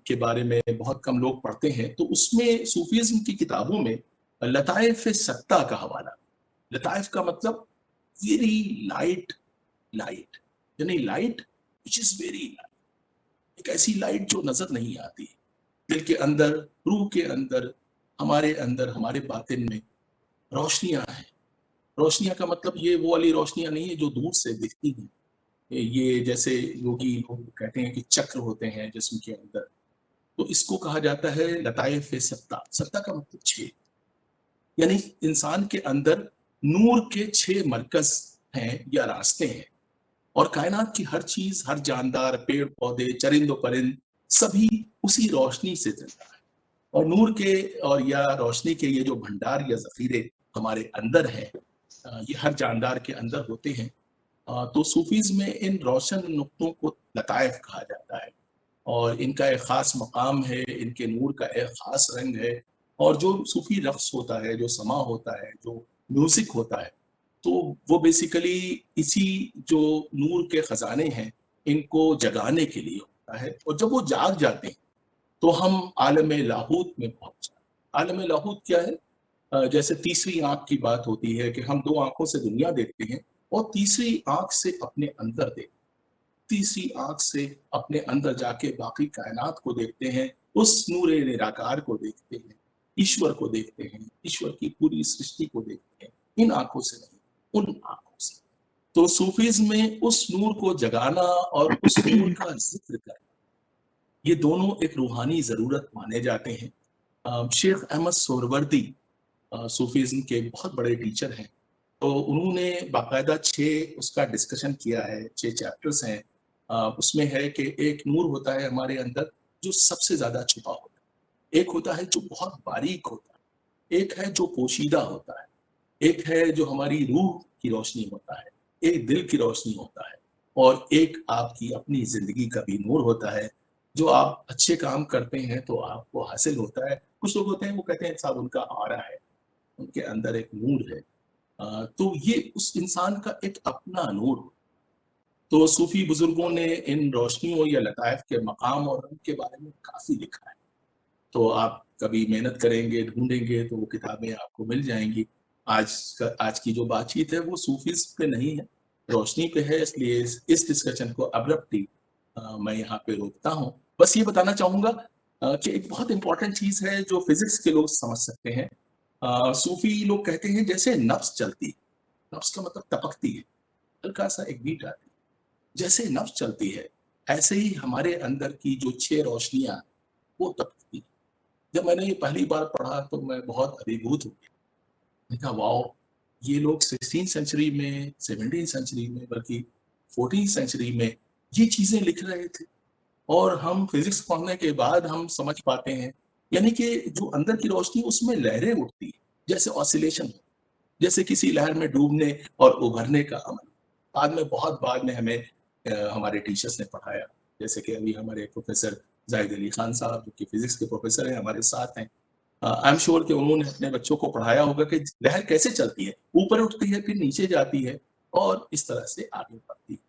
के बारे में बहुत कम लोग पढ़ते हैं, तो उसमें सूफीज्म की किताबों में लताइफ सत्ता का हवाला। लताइफ का मतलब वेरी लाइट, लाइट यानी light which is very light, एक ऐसी लाइट जो नजर नहीं आती, दिल के अंदर, रूह के अंदर, हमारे हमारे बातिन में रोशनियां हैं। रोशनियां का मतलब ये वो वाली रोशनियां नहीं है जो दूर से दिखती हैं। ये जैसे योगी लोग कहते हैं कि चक्र होते हैं जिस्म के अंदर, तो इसको कहा जाता है लताइफ सत्ता। सत्ता का मतलब 6, यानी इंसान के अंदर नूर के 6 मरकज हैं या रास्ते हैं और कायनात की हर चीज, हर जानदार, पेड़ पौधे, चरिंद परिंद, सभी उसी रोशनी से चलता है। और नूर के और या रोशनी के ये जो भंडार या जखीरे हमारे अंदर हैं, ये हर जानदार के अंदर होते हैं। तो सूफीज में इन रोशन नुक्तों को लताइफ कहा जाता है और इनका एक खास मकाम है, इनके नूर का एक खास रंग है। और जो सूफी रक्स होता है, जो समा होता है, जो म्यूजिक होता है, तो वो बेसिकली इसी जो नूर के खजाने हैं इनको जगाने के लिए होता है। और जब वो जाग जाते हैं तो हम आलम लाहूत में पहुंच जाते हैं। आलम लाहूत क्या है? जैसे तीसरी आंख की बात होती है कि हम 2 आंखों से दुनिया देखते हैं और तीसरी आंख से अपने अंदर देखते हैं। तीसरी आंख से अपने अंदर जाके बाकी कायनात को देखते हैं, उस नूरे निराकार को देखते हैं, ईश्वर को देखते हैं, ईश्वर की पूरी सृष्टि को देखते हैं, इन आंखों से नहीं, उन आंखों से। तो सूफीज़्म में उस नूर को जगाना और उस नूर का जिक्र करना, ये दोनों एक रूहानी जरूरत माने जाते हैं। शेख अहमद सोहरवर्दी सूफीज़्म के बहुत बड़े टीचर हैं, तो उन्होंने बाकायदा 6 उसका डिस्कशन किया है, 6 चैप्टर्स हैं। उसमें है कि एक नूर होता है हमारे अंदर जो सबसे ज्यादा छुपा होता है, एक होता है जो बहुत बारीक होता है, एक है जो पोशीदा होता है, एक है जो हमारी रूह की रोशनी होता है, एक दिल की रोशनी होता है, और एक आपकी अपनी जिंदगी का भी नूर होता है। जो आप अच्छे काम करते हैं तो आपको हासिल होता है। कुछ लोग होते हैं वो कहते हैं साहब उनका आरा है, उनके अंदर एक नूर है। तो ये उस इंसान का एक अपना नूर। तो सूफी बुजुर्गों ने इन रोशनियों या लताइफ के मकाम और रंग के बारे में काफी लिखा है। तो आप कभी मेहनत करेंगे, ढूंढेंगे तो वो किताबें आपको मिल जाएंगी। आज की जो बातचीत है वो सूफीज पे नहीं है, रोशनी पे है, इसलिए इस डिस्कशन को अब्रप्टली मैं यहाँ पे रोकता हूँ। बस ये बताना चाहूंगा कि एक बहुत इंपॉर्टेंट चीज है जो फिजिक्स के लोग समझ सकते हैं। सूफी लोग कहते हैं जैसे नफ्स चलती है, नफ्स का मतलब टपकती है, हल्का सा एक बीट आती है, जैसे नफ्स चलती है ऐसे ही हमारे अंदर की जो 6 रोशनियां वो टपकती है। जब मैंने ये पहली बार पढ़ा तो मैं बहुत अभिभूत हो गया। मैंने कहा वाओ, ये लोग 16th सेंचुरी में, 17th सेंचुरी में, बल्कि 14th सेंचुरी में ये चीजें लिख रहे थे, और हम फिजिक्स पढ़ने के बाद हम समझ पाते हैं। यानी कि जो अंदर की रोशनी उसमें लहरें उठती है, जैसे ऑसिलेशन, जैसे किसी लहर में डूबने और उभरने का अमल। बहुत बाद में हमें हमारे टीचर्स ने पढ़ाया, जैसे कि अभी हमारे प्रोफेसर जाहिद अली खान साहब जो कि फिजिक्स के प्रोफेसर हैं हमारे साथ हैं। आई एम श्योर कि उन्होंने अपने बच्चों को पढ़ाया होगा कि लहर कैसे चलती है, ऊपर उठती है फिर नीचे जाती है और इस तरह से आगे बढ़ती है,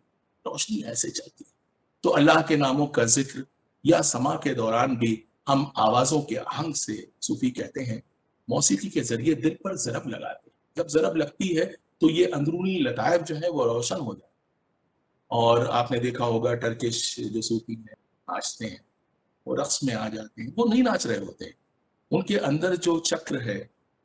रोशनी ऐसे चलती है। तो अल्लाह के नामों का जिक्र या समा के दौरान भी हम आवाजों के आहंग से, सूफी कहते हैं, मौसीकी के जरिए दिल पर जरब लगाते हैं। जब जरब लगती है तो ये अंदरूनी लताइफ जो है वो रोशन हो जाती है। और आपने देखा होगा टर्किश जो सूफी हैं नाचते हैं, वो रक्स में आ जाते हैं, वो नहीं नाच रहे होते हैं, उनके अंदर जो चक्र है,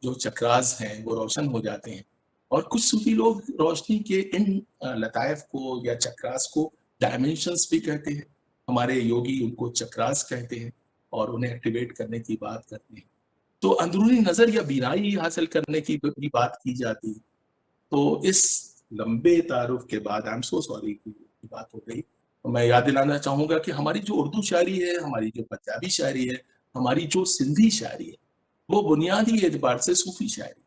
जो चक्रास हैं वो रोशन हो जाते हैं। और कुछ सूफी लोग रोशनी के इन लताइफ को या चक्रास को डायमेंशंस भी कहते हैं। हमारे योगी उनको चक्रास कहते हैं और उन्हें एक्टिवेट करने की बात करते हैं। तो अंदरूनी नजर या बीनाई हासिल करने की भी बात की जाती है। तो इस लंबे तारुफ के बाद, आई एम सो सॉरी की बात हो गई, तो मैं याद दिलाना चाहूंगा कि हमारी जो उर्दू शायरी है, हमारी जो पंजाबी शायरी है, हमारी जो सिंधी शायरी है, वो बुनियादी एतबार से सूफी शायरी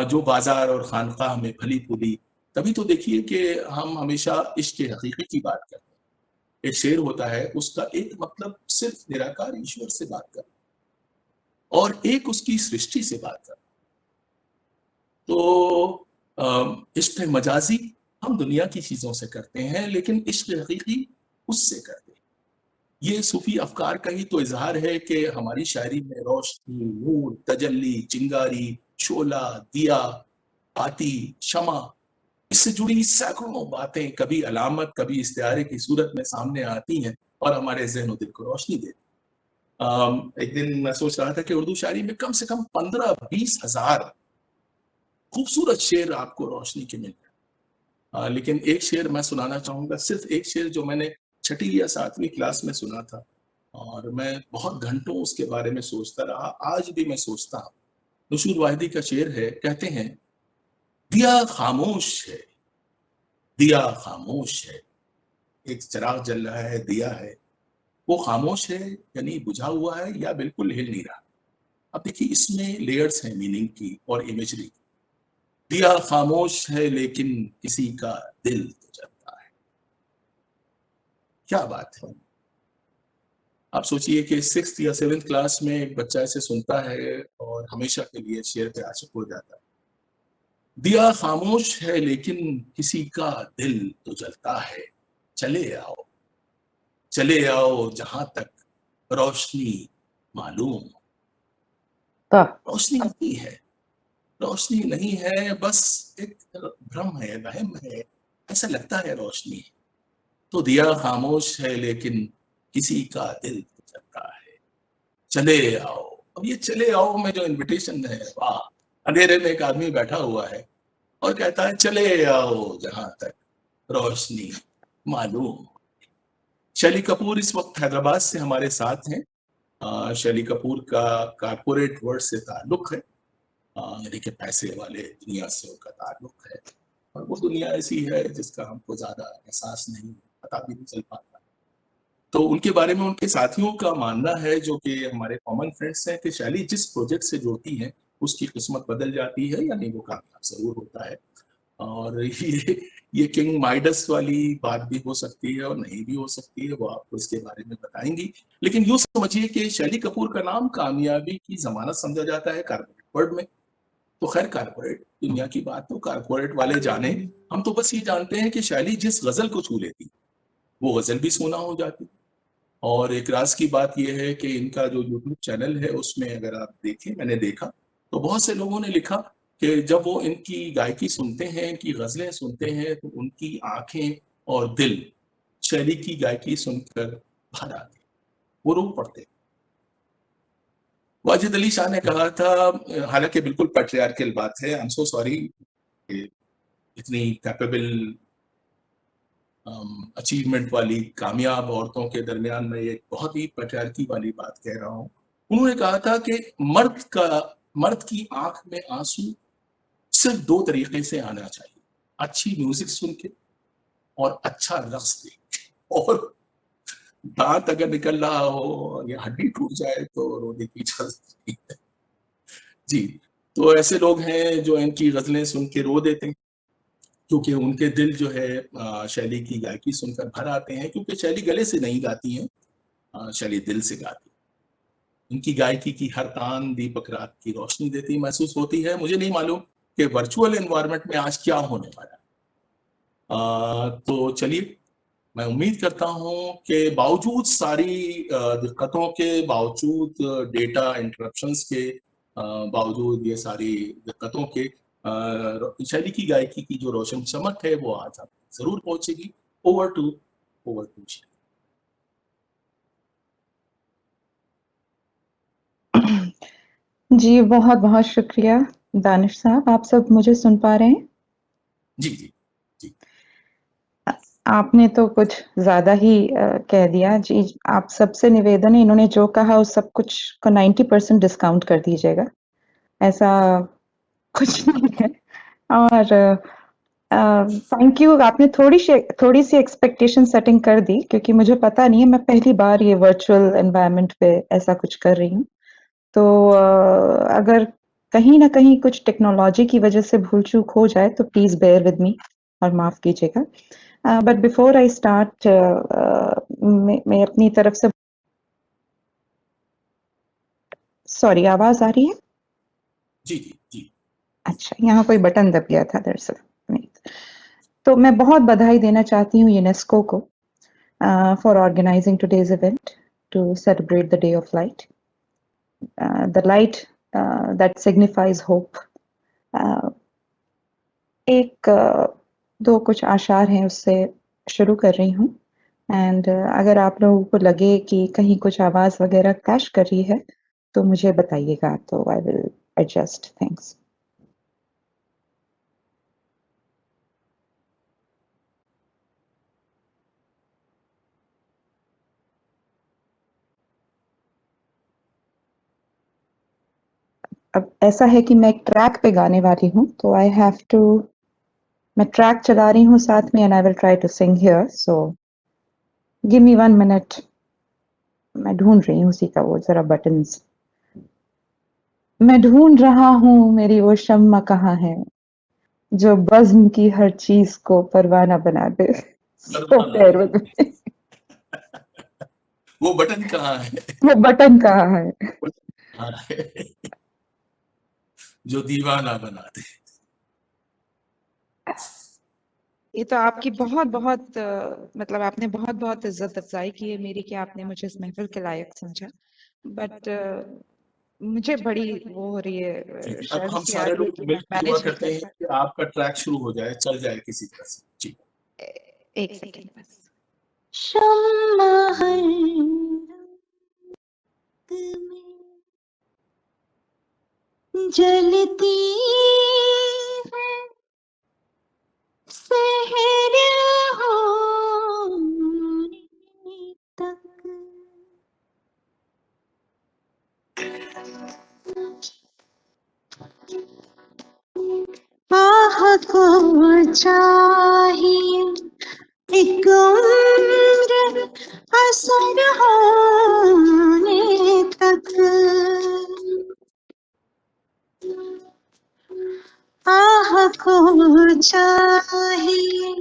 जो बाजार और खानकाह में फली फूली। तभी तो देखिए कि हम हमेशा इश्क हकीकी की बात करते हैं। एक शेर होता है, उसका एक मतलब सिर्फ निराकार ईश्वर से बात करना और एक उसकी सृष्टि से बात करना। तो इश्क मजाजी हम दुनिया की चीजों से करते हैं, लेकिन इश्क हकीकी उससे करते हैं। ये सूफी अफकार का ही तो इजहार है कि हमारी शायरी में रोशनी, नूर, तजल्ली, चिंगारी, शोला, दिया, बाती, शमा, इससे जुड़ी सैकड़ों बातें कभी अलामत, कभी इस्तिआरे की सूरत में सामने आती हैं और हमारे ज़हन और दिल को रोशनी देती। एक दिन मैं सोच रहा था कि उर्दू शायरी में कम से कम 15-20 हजार खूबसूरत शेर आपको रोशनी के मिल गए। लेकिन एक शेर मैं सुनाना चाहूंगा, सिर्फ एक शेर जो मैंने 6ठी या 7वीं क्लास में सुना था और मैं बहुत घंटों उसके बारे में सोचता रहा, आज भी मैं सोचता हूँ। नुशूर वाहिदी का शेर है, कहते हैं दिया खामोश है, दिया खामोश है, एक चिराग जल रहा है, दिया है, वो खामोश है यानी बुझा हुआ है या बिल्कुल हिल नहीं रहा। अब देखिए इसमें लेयर्स हैं मीनिंग की और इमेजरी की। दिया खामोश है लेकिन किसी का दिल तो जलता है। क्या बात है। आप सोचिए कि 6th या 7th क्लास में एक बच्चा इसे सुनता है और हमेशा के लिए शेर पे आशिक हो जाता है। दिया खामोश है लेकिन किसी का दिल तो जलता है, चले आओ, चले आओ जहां तक रोशनी मालूम। रोशनी नहीं है, रोशनी नहीं है, बस एक भ्रम है, वहम है, ऐसा लगता है रोशनी। तो दिया खामोश है लेकिन किसी का दिल चलता है। चले आओ, अब ये चले आओ में जो इनविटेशन है, वाह। अंधेरे में एक आदमी बैठा हुआ है और कहता है चले आओ जहां तक रोशनी मालूम। शैली कपूर इस वक्त हैदराबाद से हमारे साथ हैं। शैली कपूर का कारपोरेट वर्ल्ड से ताल्लुक है, यानी कि पैसे वाले दुनिया से उनका ताल्लुक है, और वो दुनिया ऐसी है जिसका हमको ज्यादा एहसास नहीं, पता भी नहीं चल पाता। तो उनके बारे में उनके साथियों का मानना है, जो कि हमारे कॉमन फ्रेंड्स हैं, कि शैली जिस प्रोजेक्ट से जुड़ती है उसकी किस्मत बदल जाती है, यानी वो कामयाब जरूर होता है। और ये किंग माइडस वाली बात भी हो सकती है और नहीं भी हो सकती है, वो आपको इसके बारे में बताएंगी। लेकिन यूं समझिए कि शैली कपूर का नाम कामयाबी की जमानत समझा जाता है कारपोरेट वर्ल्ड में। तो खैर, कारपोरेट दुनिया की बात तो कारपोरेट वाले जाने, हम तो बस ये जानते हैं कि शैली जिस गजल को छू लेती वो गजल भी सोना हो जाती। और एक राज की बात यह है कि इनका जो यूट्यूब चैनल है उसमें अगर आप देखें, मैंने देखा तो बहुत से लोगों ने लिखा कि जब वो इनकी गायकी सुनते हैं, इनकी गजलें सुनते हैं, तो उनकी आंखें और दिल शैली की गायकी सुनकर भर आते, वो रो पड़ते। वाजिद अली शाह ने कहा था, हालांकि बिल्कुल पैट्रियार्कल बात है, आई एम सो सॉरी, इतनी कैपेबल अचीवमेंट वाली कामयाब औरतों के दरमियान मैं एक बहुत ही पैट्रियार्की वाली बात कह रहा हूं। उन्होंने कहा था कि मर्द की आंख में आंसू सिर्फ दो तरीके से आना चाहिए, अच्छी म्यूजिक सुन के और अच्छा रक्स देख के। और दांत अगर निकल रहा हो या हड्डी टूट जाए तो रोने की इजाजत नहीं है। जी, तो ऐसे लोग हैं जो इनकी गजलें सुन के रो देते हैं, क्योंकि उनके दिल जो है शैली की गायकी सुनकर भर आते हैं, क्योंकि शैली गले से नहीं गाती हैं, शैली दिल से गाती है। इनकी गायकी की हर तान दीपक रात की रोशनी देती महसूस होती है। मुझे नहीं मालूम कि वर्चुअल एनवायरनमेंट में आज क्या होने वाला है। तो चलिए, मैं उम्मीद करता हूं कि बावजूद सारी दिक्कतों के, बावजूद डेटा इंटरप्शंस के, बावजूद ये सारी दिक्कतों के, शैली की गायकी की जो रोशन चमक है वो आज आप जरूर पहुंचेगी। ओवर टू जी, बहुत बहुत शुक्रिया दानिश साहब। आप सब मुझे सुन पा रहे हैं? जी जी जी। आपने तो कुछ ज्यादा ही कह दिया जी। आप सबसे निवेदन है, इन्होंने जो कहा उस सब कुछ को 90% डिस्काउंट कर दीजिएगा, ऐसा कुछ नहीं है। और थैंक यू, आपने थोड़ी सी एक्सपेक्टेशन सेटिंग कर दी, क्योंकि मुझे पता नहीं है, मैं पहली बार ये वर्चुअल एनवायरनमेंट पे ऐसा कुछ कर रही हूँ। तो अगर कहीं ना कहीं कुछ टेक्नोलॉजी की वजह से भूल चूक हो जाए तो प्लीज बेयर विद मी और माफ कीजिएगा। बट बिफोर आई स्टार्ट, मैं अपनी तरफ से, सॉरी, आवाज आ रही है? जी जी जी। अच्छा, यहाँ कोई बटन दब गया था दरअसल। नहीं, तो मैं बहुत बधाई देना चाहती हूँ यूनेस्को को for organising today's event to celebrate the day of light, the light that signifies hope. एक दो कुछ आशार हैं, उससे शुरू कर रही हूँ। एंड अगर आप लोगों को लगे कि कहीं कुछ आवाज वगैरह क्लैश कर रही है तो मुझे बताइएगा, तो आई विल एडजस्ट थिंग्स। अब ऐसा है कि मैं एक ट्रैक पे गाने वाली हूँ, तो आई हैव टू, मैं ट्रैक चला रही हूँ साथ में, and I will try to sing here, so give me 1 minute. मैं ढूंढ रही हूँ उसी का वो जरा बटन्स। मैं ढूंढ रहा हूँ मेरी वो शम्मा कहाँ है, जो बज़्म की हर चीज को परवाना बना दे। So bear with me. वो बटन कहाँ है? वो बटन कहाँ है? जो दीवाना बना दे। ये तो आपकी बहुत बहुत मतलब आपने बहुत बहुत इज्जत अफजाई की है मेरी, कि आपने मुझे इस महफिल के लायक समझा। बट मुझे बड़ी वो हो रही है, अब शर्म हम सी आ सारे रही है लोग कि मैं मिलकर दुआ मैनेज नहीं करते कर हैं सकती। कि आपका ट्रैक शुरू हो जाए, चल जाए किसी तरह से। जी। एक सेकेंड बस। शम्मा हर रंग में जलती है सहर होने तक। आह को चाहिए एक उम्र असर होने तक। आह को चाहिए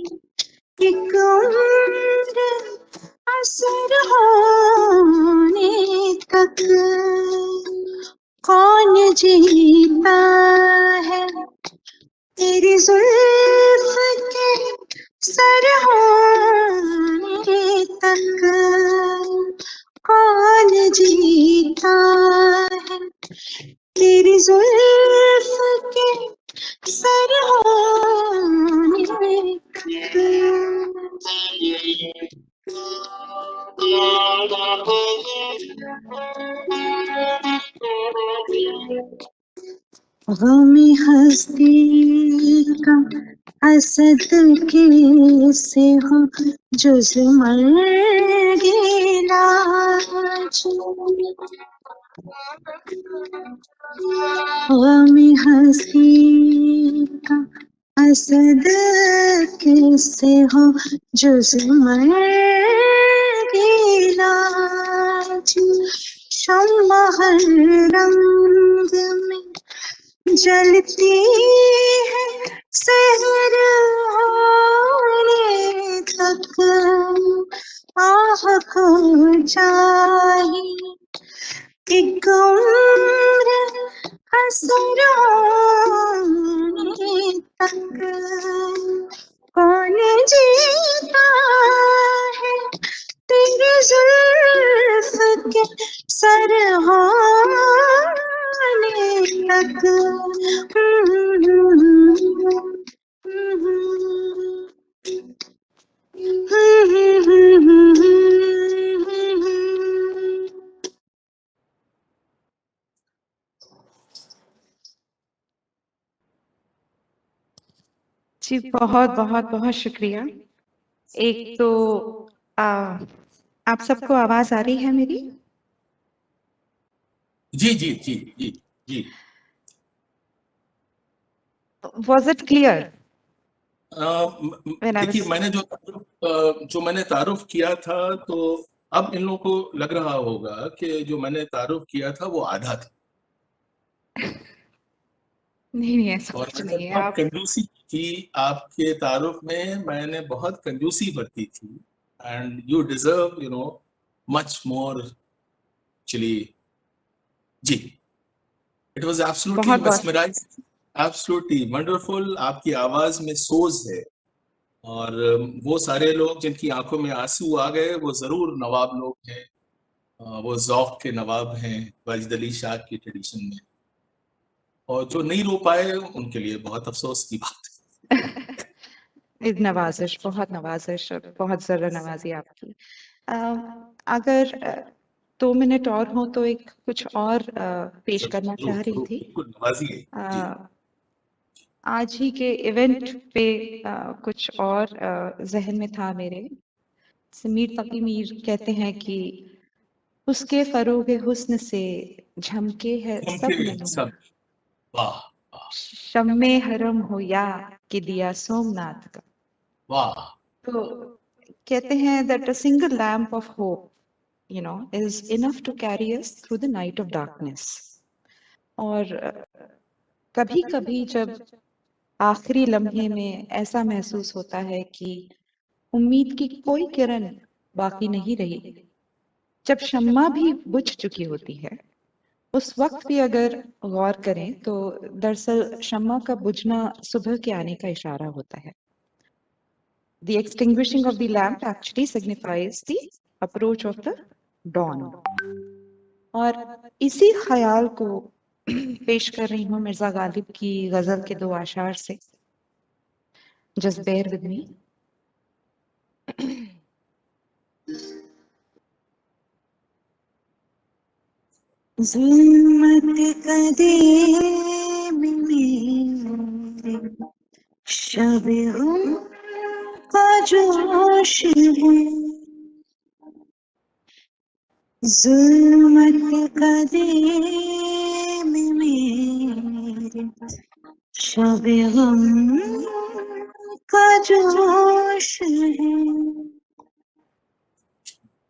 एक उम्र असर होने तक। कौन जीता है तेरी जुल्फ के सर होने तक। कौन जीता है तेरी जुल्फ के सर होने तक। गम हस्ती का असद कैसे हो जुज़ मर्ग इलाज। गम हस्ती का असद कैसे हो जुज़ मर्ग इलाज। शम्मा हर रंग में जलती है सहर होने तक। आह को चाहिए एक उम्र असर होने तक। कौन जीता है तेरे जुल्फ के सर होने तक। जी बहुत बहुत बहुत शुक्रिया। एक तो आप सबको आवाज आ रही है मेरी? जी जी जी जी जी। Was it clear? देखिए मैंने जो मैंने तारुफ किया था, तो अब इन लोगों को लग रहा होगा कि जो मैंने तारुफ किया था वो आधा था। नहीं ऐसा और कुछ मैंने नहीं है। बहुत आप कंजूसी की आपके तारुफ में, मैंने बहुत कंजूसी बरती थी। And you deserve much more actually. जी, इट वाज एब्सोल्युटली बहुत बहुत मेस्मराइजिंग, एब्सोल्युटली वंडरफुल। आपकी आवाज में सोज है, और वो सारे लोग जिनकी आंखों में आंसू आ गए वो जरूर नवाब लोग हैं। वो ज़ौक़ के नवाब हैं वाजिद अली शाह की ट्रेडिशन में। और जो नहीं रो पाए उनके लिए बहुत अफसोस की बात है। नवाजिश, बहुत नवाजिश और बहुत जरा नवाजी आपकी। अगर 2 मिनट और हो तो एक कुछ और पेश करना चाह रही थी। बिल्कुल नवाजिए जी। आज ही के इवेंट पे कुछ और जहन में था मेरे। मीर तकी मीर कहते हैं कि उसके फरोगे हुस्न से झमके है सब नमूना। सब वाह वाह शम्मे हरम हो या कि दिया सोमनाथ का। वाह। तो कहते हैं that a single lamp of hope, is enough to carry us through the night of darkness. और कभी कभी जब आखिरी लम्हे में ऐसा महसूस होता है कि उम्मीद की कोई किरण बाकी नहीं रही, जब शम्मा भी बुझ चुकी होती है, उस वक्त भी अगर गौर करें तो दरअसल शम्मा का बुझना सुबह के आने का इशारा होता है। The extinguishing of the lamp actually signifies the approach of the dawn. और इसी ख्याल को पेश कर रही हूँ मिर्जा गालिब की गजल के 2 आशार से। Just bear with me. जुल्मत कदीम मेरे शब गम का जोश है, जुल्मत कदीम मेरे शब गम का जोश है,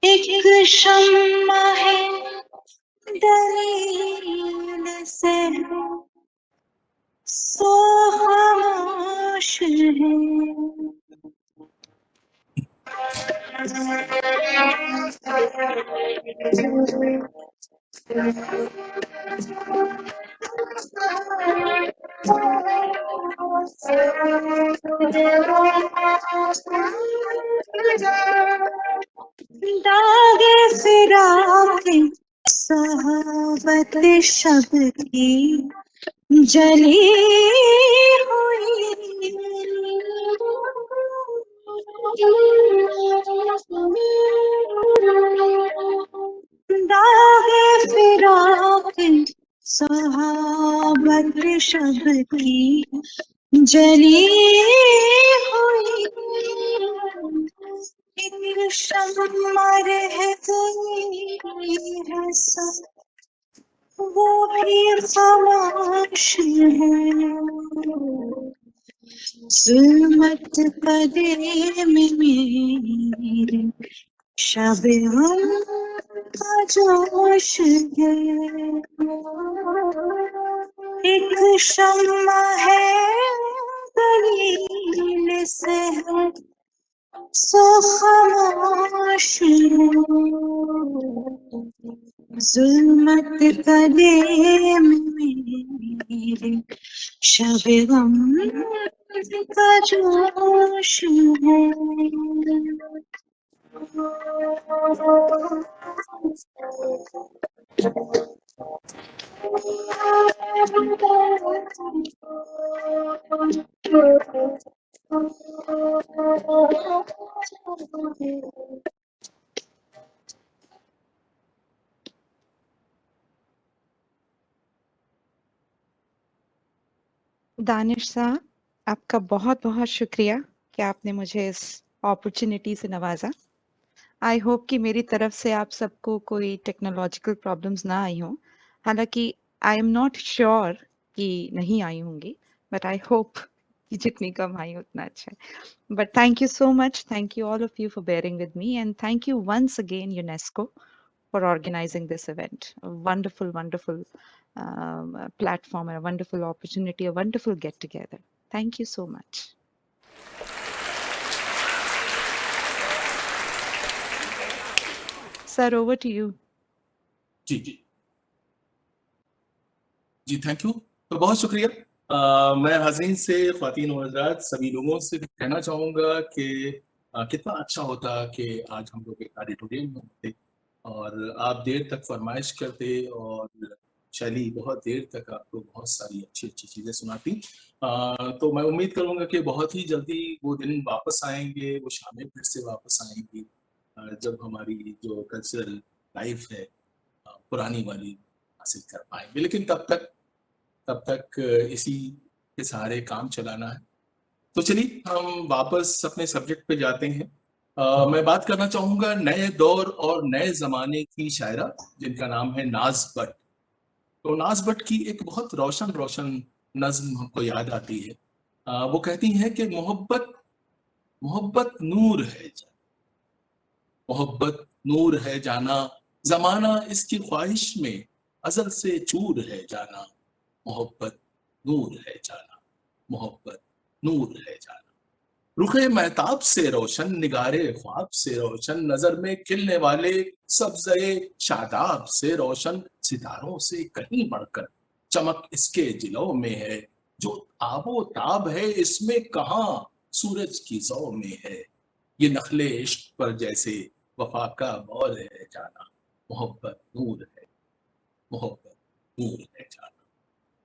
एक शम्मा है दलील से सो खामोश है। दागे फिराक सहाबत शब की जली हुई, दागे फिराक सहाबत शब की जली हुई, एक शम्मा रह गई है सब वो भी खामोश है, जुल्मत कदीम मेरे शब गम का जोश है, एक शम्मा है दलील से है सो खामोश है, जुल्मत कदीम मेरे शब गम का जोश है। दानिश साहब, आपका बहुत बहुत शुक्रिया कि आपने मुझे इस अपॉर्चुनिटी से नवाजा। आई होप कि मेरी तरफ से आप सबको कोई टेक्नोलॉजिकल प्रॉब्लम्स ना आई हों। हालांकि आई एम नॉट श्योर कि नहीं आई होंगी, बट आई होप कि जितनी कम आई उतना अच्छा है। But thank you so much, thank you all of you for bearing with me, and thank you once again UNESCO for organizing this event. A wonderful, wonderful platform, a wonderful opportunity, a wonderful get together. Thank you so much. Sir, over to you. जी जी जी, थैंक यू। तो बहुत शुक्रिया। मैं हाज़रीन से, ख़वातीन और हज़रात, सभी लोगों से कहना चाहूँगा कि कितना अच्छा होता कि आज हम लोग एक ऑडिटोरियम में होते और आप देर तक फरमाइश करते और शैली बहुत देर तक आपको बहुत सारी अच्छी अच्छी चीज़ें सुनाती। तो मैं उम्मीद करूँगा कि बहुत ही जल्दी वो दिन वापस आएंगे, वो शामें फिर से वापस आएंगी, जब हमारी जो कल्चरल लाइफ है पुरानी वाली हासिल कर पाएंगे। लेकिन तब तक इसी के सहारे काम चलाना है। तो चलिए हम वापस अपने सब्जेक्ट पे जाते हैं। मैं बात करना चाहूँगा नए दौर और नए ज़माने की शायरा जिनका नाम है नाज़ भट्ट। तो नाज़ भट्ट की एक बहुत रोशन नज़्म हमको याद आती है। वो कहती हैं कि मोहब्बत नूर है, मोहब्बत नूर है जाना, ज़माना इसकी ख्वाहिश में अज़ल से चूर है जाना, मोहब्बत नूर है जाना, मोहब्बत नूर है जाना। रुखे महताब से रोशन, निगारे ख्वाब से रोशन, नजर में खिलने वाले सब्ज़े शादाब से रोशन, सितारों से कहीं बढ़कर चमक इसके जिलों में है, जो आबो ताब है इसमें कहाँ सूरज की ज़ौ में है, ये नखले इश्क पर जैसे वफा का मौल है जाना, मोहब्बत नूर है, मोहब्बत नूर है जाना।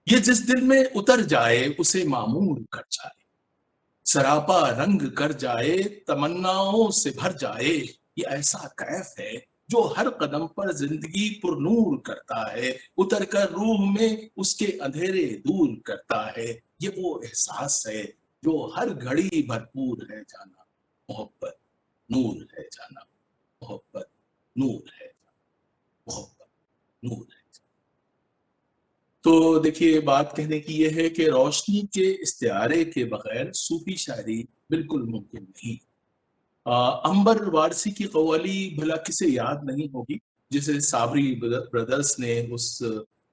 ये जिस दिल में उतर जाए उसे मामूर कर जाए, सरापा रंग कर जाए, तमन्नाओं से भर जाए, ये ऐसा कैफ है जो हर कदम पर जिंदगी पुरनूर करता है, उतर कर रूह में उसके अंधेरे दूर करता है। ये वो एहसास है जो हर घड़ी भरपूर है जाना, मोहब्बत नूर है जाना, मोहब्बत नूर है, मोहब्बत नूर है। तो देखिए, बात कहने की यह है कि रोशनी के इस्तिआरे के बगैर सूफी शायरी बिल्कुल मुमकिन नहीं। अंबर वारसी की कव्वाली भला किसे याद नहीं होगी, जिसे साबरी ब्रदर्स ने उस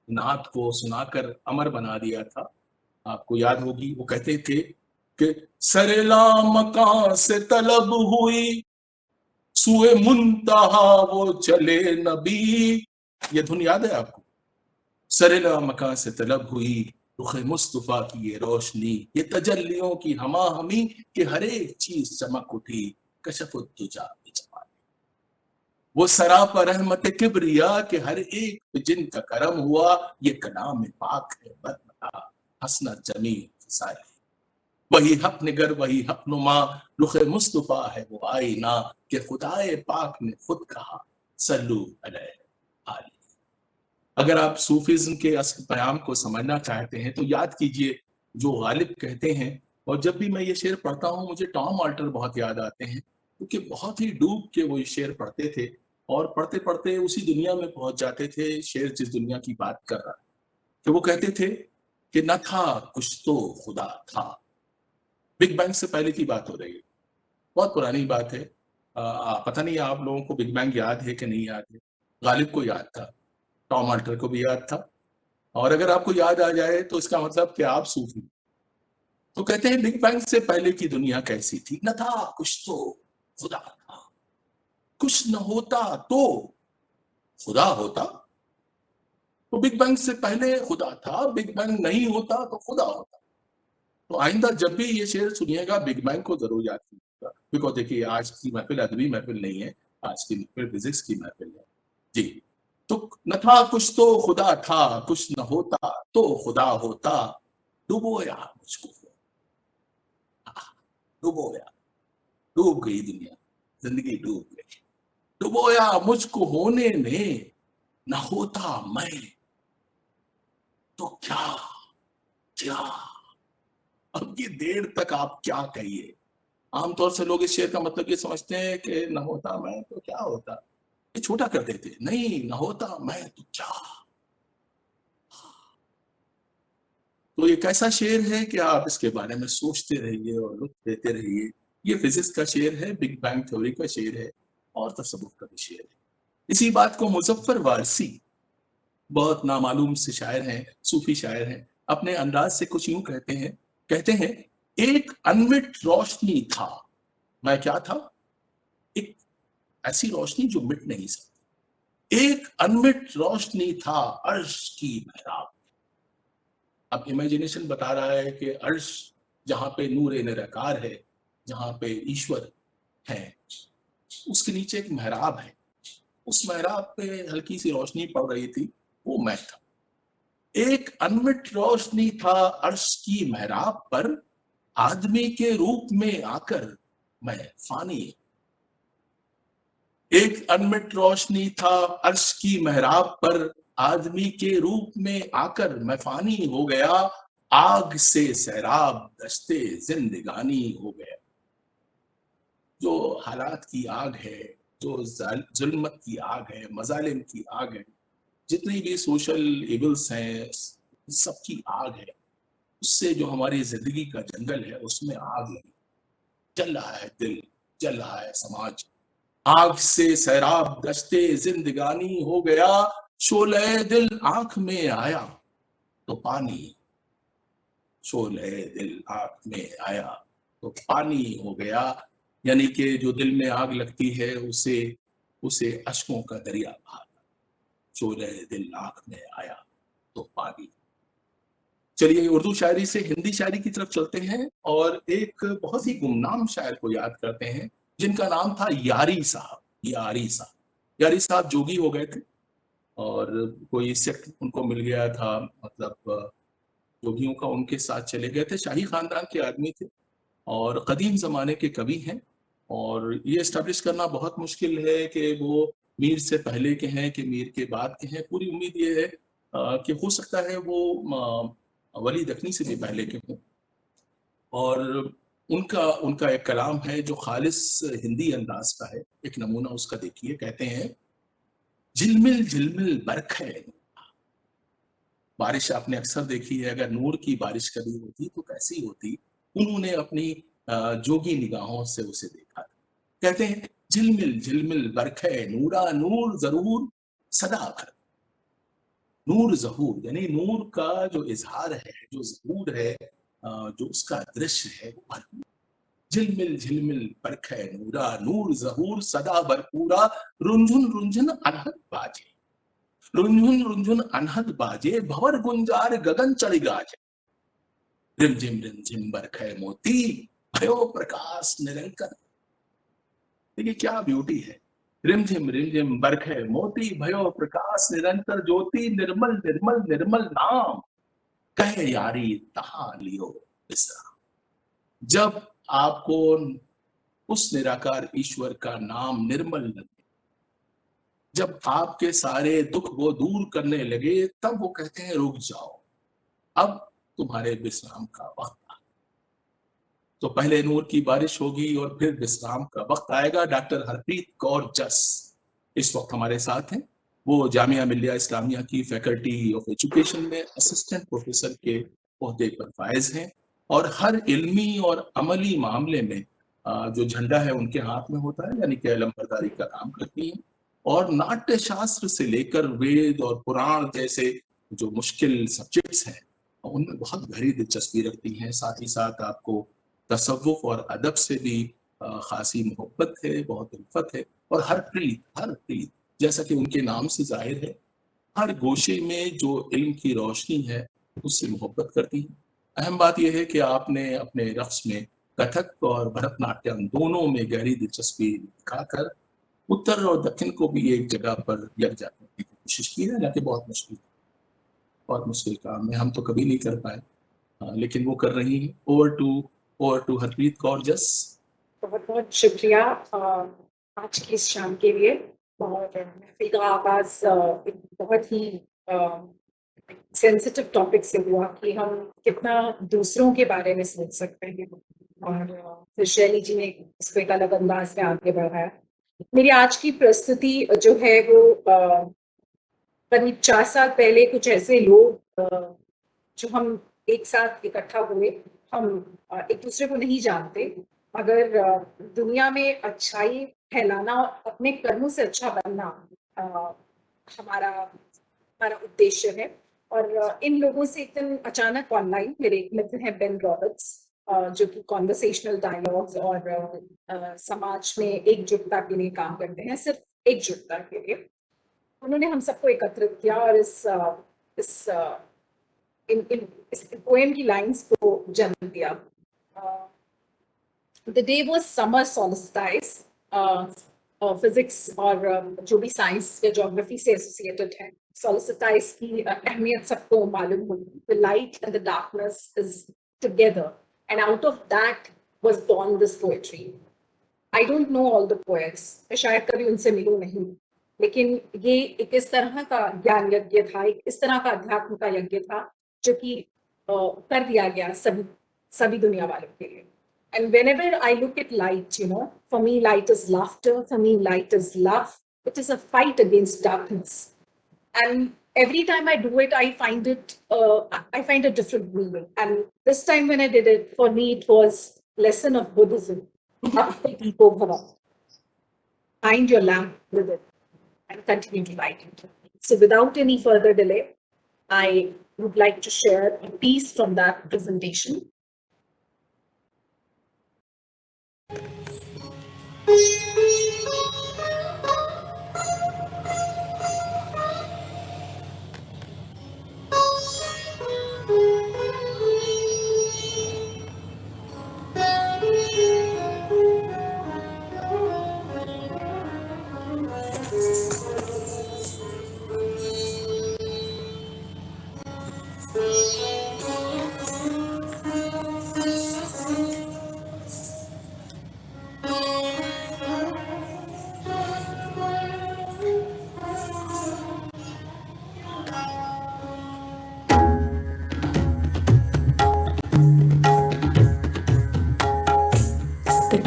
नात को सुनाकर अमर बना दिया था। आपको याद होगी, वो कहते थे कि सरेला मकान से तलब हुई, सुए मुंतहा वो चले नबी। ये धुन याद है आपको? सरेला मकान से तलब हुई, रुखे मुस्तफा की ये रोशनी, ये तजल्लियों की हमाहमी कि हर एक चीज चमक उठी, कशफुत्तुजा वो सरापा रहमत किबरिया के हर एक पे जिनका करम हुआ, ये कलाम पाक है बदमता हसना जमी फिसाई। वही हक निगर वही हक नुमा, रुखे मुस्तफा है वो आईना कि खुदाए पाक ने खुद कहा सल्लू अलैहि आली। अगर आप सूफीज्म के असल पैगाम को समझना चाहते हैं तो याद कीजिए जो गालिब कहते हैं। और जब भी मैं ये शेर पढ़ता हूँ मुझे टॉम अल्टर बहुत याद आते हैं, क्योंकि बहुत ही डूब के वो शेर पढ़ते थे और पढ़ते पढ़ते उसी दुनिया में पहुंच जाते थे, शेर जिस दुनिया की बात कर रहा है। तो वो कहते थे कि न था कुछ तो खुदा था। बिग बैंग से पहले की बात हो रही है, बहुत पुरानी बात है। पता नहीं आप लोगों को बिग बैंग याद है कि नहीं याद है। गालिब को याद था, टॉम अल्टर को भी याद था, और अगर आपको याद आ जाए तो इसका मतलब कि आप सूफी। तो कहते हैं बिग बैंग से पहले की दुनिया कैसी थी? न था कुछ तो खुदा था, कुछ न होता तो खुदा होता। तो बिग बैंग से पहले खुदा था, बिग बैंग नहीं होता तो खुदा होता। तो आइंदा जब भी ये शेर सुनिएगा बिग बैंग को जरूर याद कीजिएगा, बिकॉज देखिए आज की महफिल अदबी महफिल नहीं है, आज की महफिल फिजिक्स की महफिल है जी। तो न था कुछ तो खुदा था, कुछ न होता तो खुदा होता, डुबोया मुझको, डुबोया, डूब गई दुनिया, जिंदगी डूब गई, डुबोया मुझको होने में, न होता मैं तो क्या क्या। अब ये देर तक आप क्या कहिए। आमतौर से लोग इस शेर का मतलब ये समझते हैं कि न होता मैं तो क्या होता, ये छोटा कर देते, नहीं, न होता मैं तो क्या। तो ये कैसा शेर है कि आप इसके बारे में सोचते रहिए और लुत्फ लेते रहिए। ये फिजिक्स का शेर है, बिग बैंग थ्योरी का शेर है और तसव्वुफ का भी शेर है। इसी बात को मुजफ्फर वारसी, बहुत नामालूम से शायर हैं, सूफी शायर हैं, अपने अंदाज से कुछ यूं कहते हैं एक अनमिट रोशनी था। मैं क्या था? एक ऐसी रोशनी जो मिट नहीं सकती। एक अनमिट रोशनी था अर्श की महराब। अब इमेजिनेशन बता रहा है कि अर्श जहां पे नूर निराकार है, जहां पे ईश्वर है, उसके नीचे एक महराब है। उस महराब पे हल्की सी रोशनी पड़ रही थी, वो मैं था। एक अनमिट रोशनी था अर्श की महराब पर, आदमी के रूप में आकर मैं फानी। एक अनमिट रोशनी था अर्श की महराब पर, आदमी के रूप में आकर मैं फानी हो गया। आग से सैराब दश्ते जिंदगानी हो गया। जो हालात की आग है, जो जुल्मत की आग है, मजालिम की आग है, जितनी भी सोशल इविल्स हैं, सबकी आग है। उससे जो हमारी जिंदगी का जंगल है उसमें आग लगी, जल रहा है दिल, जल रहा है समाज। आग से सैराब दश्ते जिंदगानी हो गया, शोले दिल आंख में आया तो पानी, शोले दिल आंख में आया तो पानी हो गया। यानी कि जो दिल में आग लगती है उसे अश्कों का दरिया बहा। शोले दिल आंख में आया तो पानी। चलिए उर्दू शायरी से हिंदी शायरी की तरफ चलते हैं और एक बहुत ही गुमनाम शायर को याद करते हैं जिनका नाम था यारी साहब। यारी साहब जोगी हो गए थे और कोई सेक्ट उनको मिल गया था, मतलब जोगियों का, उनके साथ चले गए थे। शाही खानदान के आदमी थे और कदीम जमाने के कवि हैं। और ये एस्टेब्लिश करना बहुत मुश्किल है कि वो मीर से पहले के हैं कि मीर के बाद के हैं। पूरी उम्मीद ये है कि हो सकता है वो वली दखनी से भी पहले के हों। और उनका एक कलाम है जो खालिस हिंदी अंदाज का है। एक नमूना उसका देखिए, कहते हैं, झिलमिल झिलमिल बरखे। बारिश आपने अक्सर देखी है, अगर नूर की बारिश कभी होती तो कैसी होती। उन्होंने अपनी जोगी निगाहों से उसे देखा। कहते हैं, झिलमिल झिलमिल बरखे नूरा नूर जरूर सदा भर। नूर जहूर यानी नूर का जो इजहार है, जो जहूर है, जो उसका दृश्य है वो भरपूर। झिलमिल झिलमिल बरखे नूरा नूर जहूर सदा भरपूरा। रुंझुन रुंझुन अनहद बाजे, रुंझुन रुंझुन अनहद बाजे, भंवर गुंजार गगन चढ़ी गाजे। रिमझिम बरखे मोती, भयो प्रकाश निरंकर। देखिए क्या ब्यूटी है। रिमझिम बरखे मोती, भयो प्रकाश निरंतर ज्योति। निर्मल निर्मल निर्मल नाम, कहे यारी तहां लियो विश्राम। जब आपको उस निराकार ईश्वर का नाम निर्मल लगे, जब आपके सारे दुख वो दूर करने लगे, तब वो कहते हैं रुक जाओ, अब तुम्हारे विश्राम का वक्त। तो पहले नूर की बारिश होगी और फिर विश्राम का वक्त आएगा। डॉक्टर हरप्रीत कौर जस इस वक्त हमारे साथ हैं। वो जामिया मिल्लिया इस्लामिया की फैकल्टी ऑफ एजुकेशन में असिस्टेंट प्रोफेसर के ओहदे पर फायज हैं और हर इल्मी और अमली मामले में जो झंडा है उनके हाथ में होता है, यानी कि अलमबरदारी का काम करती हैं। और नाट्य शास्त्र से लेकर वेद और पुराण जैसे जो मुश्किल सब्जेक्ट्स हैं उनमें बहुत गहरी दिलचस्पी रखती हैं। साथ ही साथ आपको तसव्वुफ और अदब से भी खासी मोहब्बत है, बहुत उल्फत है। और हर प्रीत जैसा कि उनके नाम से जाहिर है, हर गोशे में जो इल्म की रोशनी है उससे मोहब्बत करती हैं। अहम बात यह है कि आपने अपने रक्स में कथक और भरतनाट्यम दोनों में गहरी दिलचस्पी दिखाकर उत्तर और दक्षिण को भी एक जगह पर यकजा करने की कोशिश की है। हालांकि बहुत मुश्किल काम है, हम तो कभी नहीं कर पाए, लेकिन वो कर रही है। ओवर टू हरप्रीत कौर जस। बहुत बहुत शुक्रिया आज की इस शाम के लिए। और महफिल का आगाज एक बहुत ही सेंसिटिव टॉपिक से हुआ कि हम कितना दूसरों के बारे में सोच सकते हैं, और फिर शैली जी ने इसको एक अलग अंदाज में आगे बढ़ाया। मेरी आज की प्रस्तुति जो है वो करीब 4 साल पहले कुछ ऐसे लोग जो हम एक साथ इकट्ठा हुए, हम एक दूसरे को नहीं जानते, मगर दुनिया में अच्छाई फैलाना, अपने कर्मों से अच्छा बनना हमारा उद्देश्य है। और इन लोगों से एक दिन अचानक ऑनलाइन मेरे एक मित्र हैं बेन रॉबर्ट्स, जो कि कॉन्वर्सेशनल डायलॉग्स और समाज में एकजुटता के लिए काम करते हैं, सिर्फ एकजुटता के लिए। उन्होंने हम सबको एकत्रित किया और इस पोएम की लाइंस को जन्म दिया। The day was summer solstice. Physics और जो भी साइंस या ज्योग्राफी से एसोसिएटेड है, सोलिस्टाइस की अहमियत सबको मालूम होगी। The light and the darkness is together, and out of that was born this poetry. I don't know all the poets, मैं शायद कभी उनसे मिलूं नहीं, लेकिन ये एक इस तरह का ज्ञान यज्ञ था, एक इस तरह का अध्यात्म का यज्ञ था जो कि कर दिया गया सभी दुनिया वालों के लिए। And whenever I look at light, for me light is laughter, for me light is love. It is a fight against darkness. And every time I do it, I find a different meaning. And this time when I did it, for me it was lesson of Buddhism. Deepo Bhava. Find your lamp with it and continue to light it. So without any further delay, I would like to share a piece from that presentation.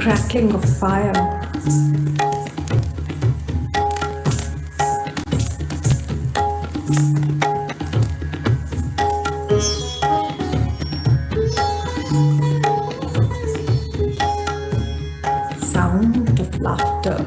crackling of fire. Sound of laughter.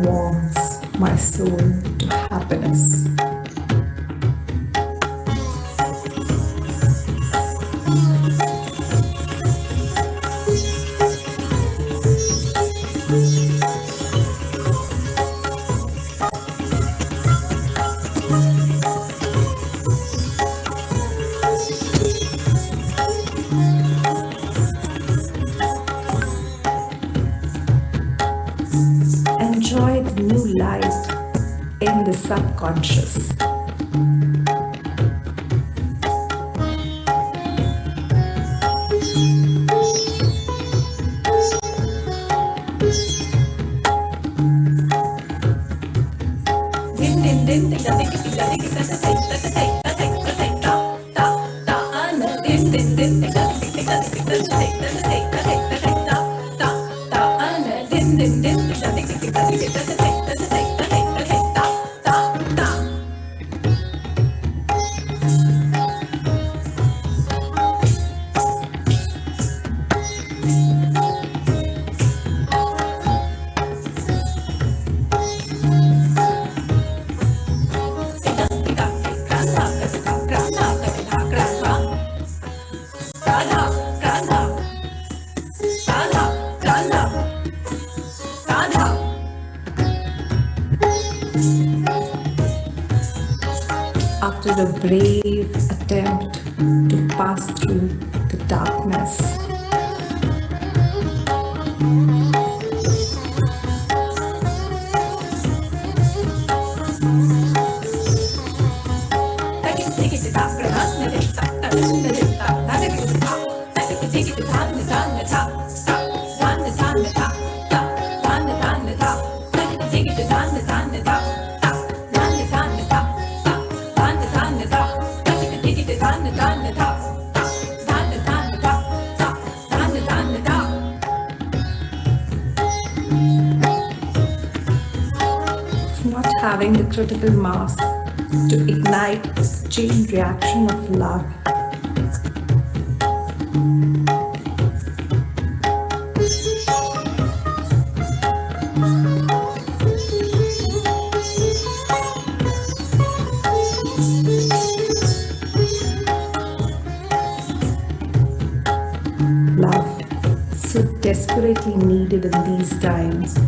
Warms my soul to happiness. Enjoy the new light in the subconscious. After a brave attempt to pass through the darkness, not having the critical mass to ignite the chain reaction of love. Love, so desperately needed in these times.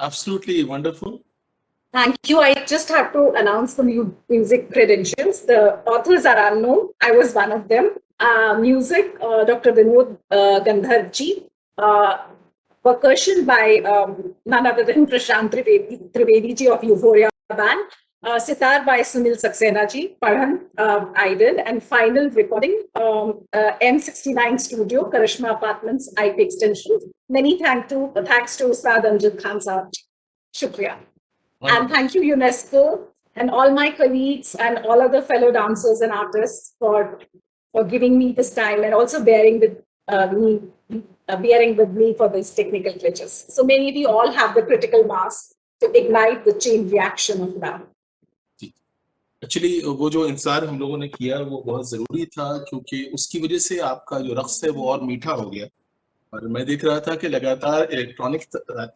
Absolutely wonderful. Thank you. I just have to announce the music credentials. The authors are unknown. I was one of them. Music, Dr. Vinod Gandharji. Percussion by none other than Prashant Trivedi ji of Euphoria Band. Sitar by Sunil Saxena ji, Padhan, Idol. And final recording, M69 Studio, Karishma Apartments, IP Extension. Many thanks to Ustad Amjad Khan Sahab ji. Shukriya. And thank you, UNESCO, and all my colleagues and all other fellow dancers and artists for giving me this time and also bearing with me for these technical glitches. So may we all have the critical mass to ignite the chain reaction of love. Actually वो जो इंतजार हम लोगों ने किया वो बहुत जरूरी था, क्योंकि उसकी वजह से आपका जो रक्स है वो और मीठा हो गया। और मैं देख रहा था कि लगातार इलेक्ट्रॉनिक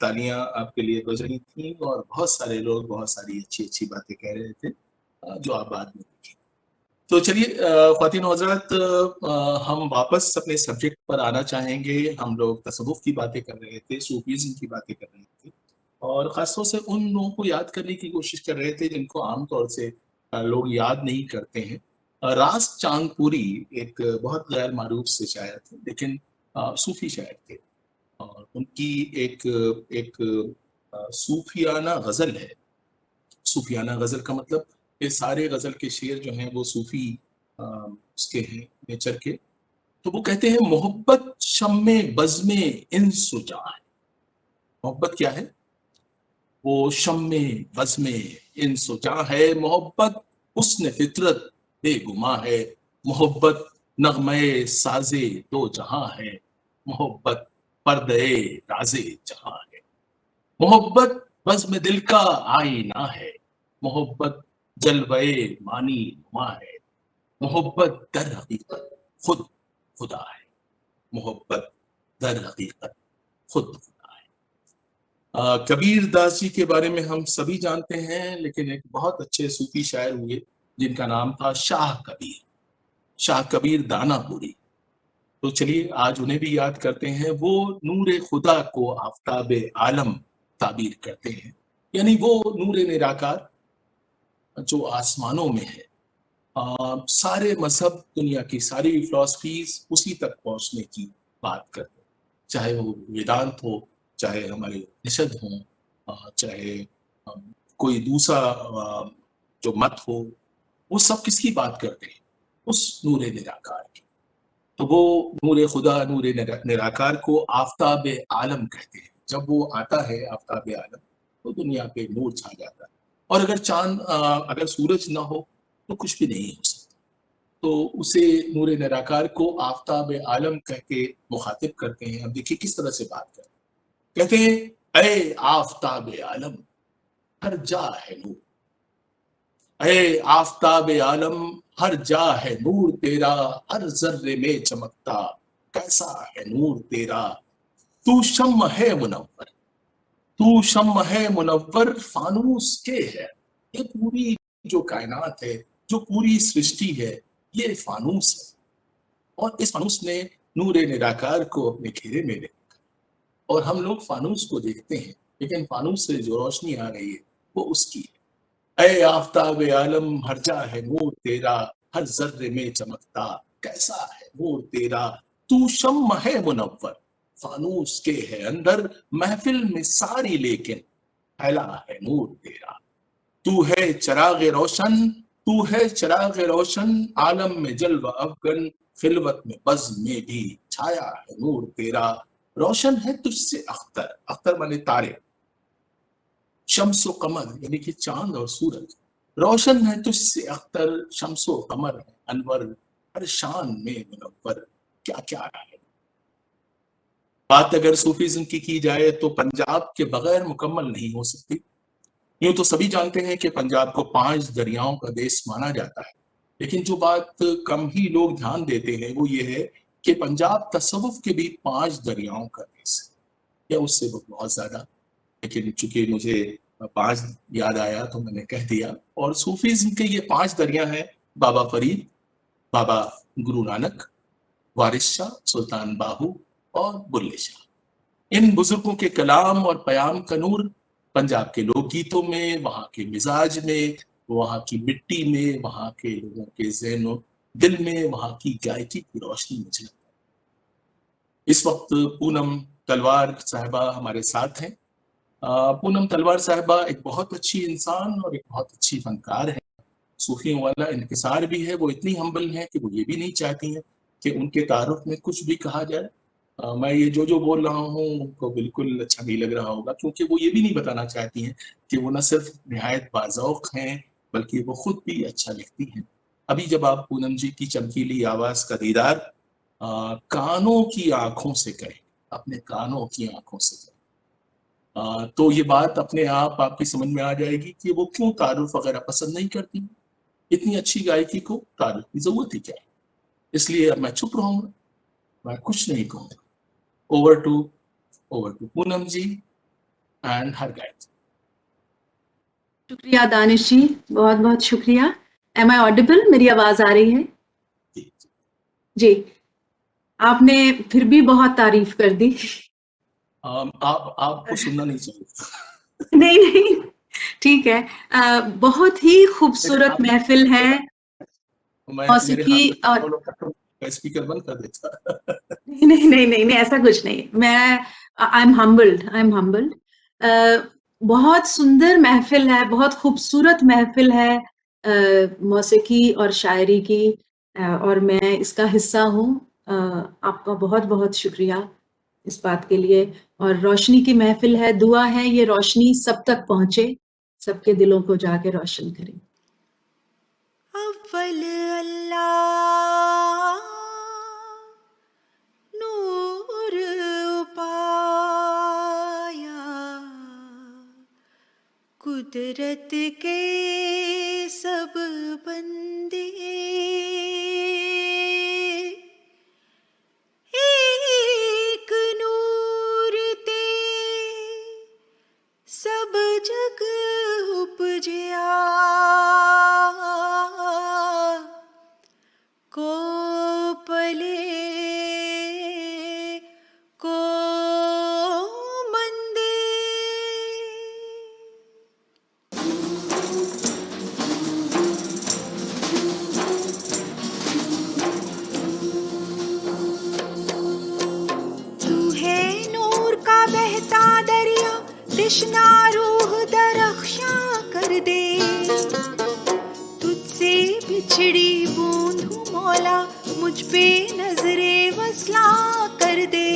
तालियां आपके लिए बज रही थी और बहुत सारे लोग बहुत सारी अच्छी अच्छी बातें कह रहे थे, जो आप बाद में देखी। तो चलिए ख्वातीन और हज़रात, हम वापस अपने सब्जेक्ट पर आना चाहेंगे। हम लोग तसव्वुफ की बातें कर रहे थे, सूफीज़्म की बातें कर रहे थे और ख़ासतौर से उन लोगों को याद करने की कोशिश कर रहे थे जिनको आमतौर से लोग याद नहीं करते हैं। रास चांदपुरी एक बहुत गैर मारूफ से शायर थे, लेकिन सूफी शायर थे और उनकी एक एक सूफियाना गज़ल है। सूफियाना गज़ल का मतलब ये सारे गज़ल के शेर जो हैं वो सूफी उसके हैं नेचर के। तो वो कहते हैं मोहब्बत शम्मे बज़्मे इंसु जां है। मोहब्बत क्या है? वो शम्मे बज़्मे इंसु जां है। मोहब्बत हुस्न फितरत बेगुमा है। मोहब्बत नग़मे साज़े दो जहां है। मोहब्बत पर्दे राज़े जहां है। मोहब्बत बज़्म दिल का आईना है। मोहब्बत जलवे मानी नुमा है। मोहब्बत दर हकीकत खुद खुदा है। मोहब्बत दर हकीकत खुद खुदा है। कबीर दास जी के बारे में हम सभी जानते हैं, लेकिन एक बहुत अच्छे सूफी शायर हुए जिनका नाम था शाह कबीर, शाह कबीर दानापुरी। तो चलिए आज उन्हें भी याद करते हैं। वो नूर खुदा को आफताब आलम ताबीर करते हैं, यानी वो नूर निराकार जो आसमानों में है। सारे मजहब, दुनिया की सारी फिलॉसफीज उसी तक पहुंचने की बात करते हैं, चाहे वो वेदांत हो, चाहे हमारे उपनिषद हो, चाहे कोई दूसरा जो मत हो, वो सब किसकी बात करते हैं? उस नूर निराकार की। तो वो नूर खुदा, नूर निराकार को आफताब आलम कहते हैं। जब वो आता है आफताब आलम तो दुनिया पे नूर छा जाता है। और अगर चांद, अगर सूरज ना हो तो कुछ भी नहीं हो सकता। तो उसे नूर निराकार को आफताब आलम कह के मुखातिब करते हैं। अब देखिए किस तरह से बात करते हैं। कहते हैं ऐ आफताब आलम हर जा है नूर। ऐ आफताब आलम हर जा है नूर तेरा, हर जर्रे में चमकता कैसा है नूर तेरा। तू शम्म है मुनव्वर, तू शम्म है मुनव्वर फानूस के है। ये पूरी जो कायनात है, जो पूरी सृष्टि है, ये फानूस है और इस फानूस ने नूर निराकार को अपने घेरे में ले रखा। और हम लोग फानूस को देखते हैं, लेकिन फानूस से जो रोशनी आ रही है वो उसकी है। ऐ आफताब आलम हर जा है नूर तेरा, हर जर्रे में चमकता कैसा है नूर तेरा। तू शम्म है मुनव्वर फानूस के है अंदर, महफिल में सारी लेकिन फैला है नूर तेरा। तू है चिराग रोशन, तू है चिराग रोशन, आलम में जलवा अफगन, खिलवत में बज़ में भी छाया है नूर तेरा। रोशन है तुझसे अख्तर, अख्तर माने तारे, शम्सो कमर यानी कि चांद और सूरज। रोशन है तुझसे अख्तर, शम्सो कमर है अनवर, हर शान में मुनव्वर क्या क्या है। बात अगर सूफीज्म की जाए तो पंजाब के बगैर मुकम्मल नहीं हो सकती। यूं तो सभी जानते हैं कि पंजाब को 5 दरियाओं का देश माना जाता है, लेकिन जो बात कम ही लोग ध्यान देते हैं वो ये है कि पंजाब तसव्वुफ के भी 5 दरियाओं का देश है, या उससे बहुत ज्यादा। लेकिन चूंकि मुझे 5 याद आया तो मैंने कह दिया। और सूफीज्म के ये 5 दरिया हैं, बाबा फरीद, बाबा गुरु नानक, वारिस शाह, सुल्तान बाहू और बुल्ले शाह। इन बुजुर्गों के कलाम और प्याम का नूर पंजाब के लोकगीतों में, वहां के मिजाज में, वहां की मिट्टी में, वहां के लोगों के ज़हन दिल में, वहां की गायकी की रोशनी में झलकता है। इस वक्त पूनम तलवार साहिबा हमारे साथ हैं। पूनम तलवार साहिबा एक बहुत अच्छी इंसान और एक बहुत अच्छी फनकार है। सूफियों वाला इनकिसार भी है। वो इतनी हम्बल है कि वो ये भी नहीं चाहती हैं कि उनके तारुफ में कुछ भी कहा जाए। मैं ये जो बोल रहा हूँ उनको बिल्कुल अच्छा नहीं लग रहा होगा, क्योंकि वो ये भी नहीं बताना चाहती हैं कि वो न सिर्फ निहायत बाज़ौक़ हैं बल्कि वो खुद भी अच्छा लिखती हैं। अभी जब आप पूनम जी की चमकीली आवाज़ का दीदार कानों की आंखों से करें, अपने कानों की आंखों से करें, तो ये बात अपने आप आपकी समझ में आ जाएगी कि वो क्यों तारुफ वगैरह पसंद नहीं करती। इतनी अच्छी गायकी को तारुफ की जरूरत ही क्या है। इसलिए अब मैं चुप रहूंगा, मैं कुछ नहीं कहूंगा। Over to Poonam ji and her guide. शुक्रिया दानिश जी, बहुत बहुत शुक्रिया। Am I audible? मेरी आवाज आ रही है? जी, जी, आपने फिर भी बहुत तारीफ कर दी। आपको सुनना नहीं चाहिए। नहीं नहीं, ठीक है। बहुत ही खूबसूरत महफिल है मैं मेरे मौसीकी हाथ और में स्पीकर बंद कर देता। नहीं नहीं नहीं नहीं नहीं, ऐसा कुछ नहीं। मैं आई एम हम्बल्ड। बहुत सुंदर महफिल है, बहुत खूबसूरत महफिल है मौसीकी और शायरी की, और मैं इसका हिस्सा हूँ। आपका बहुत बहुत शुक्रिया इस बात के लिए। और रोशनी की महफिल है, दुआ है ये रोशनी सब तक पहुंचे, सबके दिलों को जाके रोशन करे। अव्वल अल्लाह नूर पाया, कुदरत के सब बंदे एक नूर ते सब जग उपजया, को पले को मंदे। तू है नूर का बहता दरिया, तृष्णा रूह दरख्शा कर दे। तुझसे बिछड़ी बूंद हूँ मौला, मुझ पे नजरे वसला कर दे।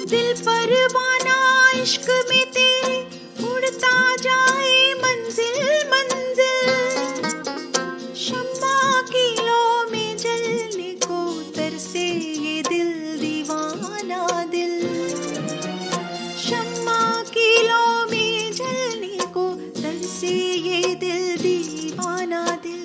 दिल परवाना इश्क में तेरे उड़ता जाए मंजिल मंजिल, शम्मा की लो में जलने को तरसे ये दिल दीवाना दिल। शम्मा की लो में जलने को तरसे ये दिल दीवाना दिल।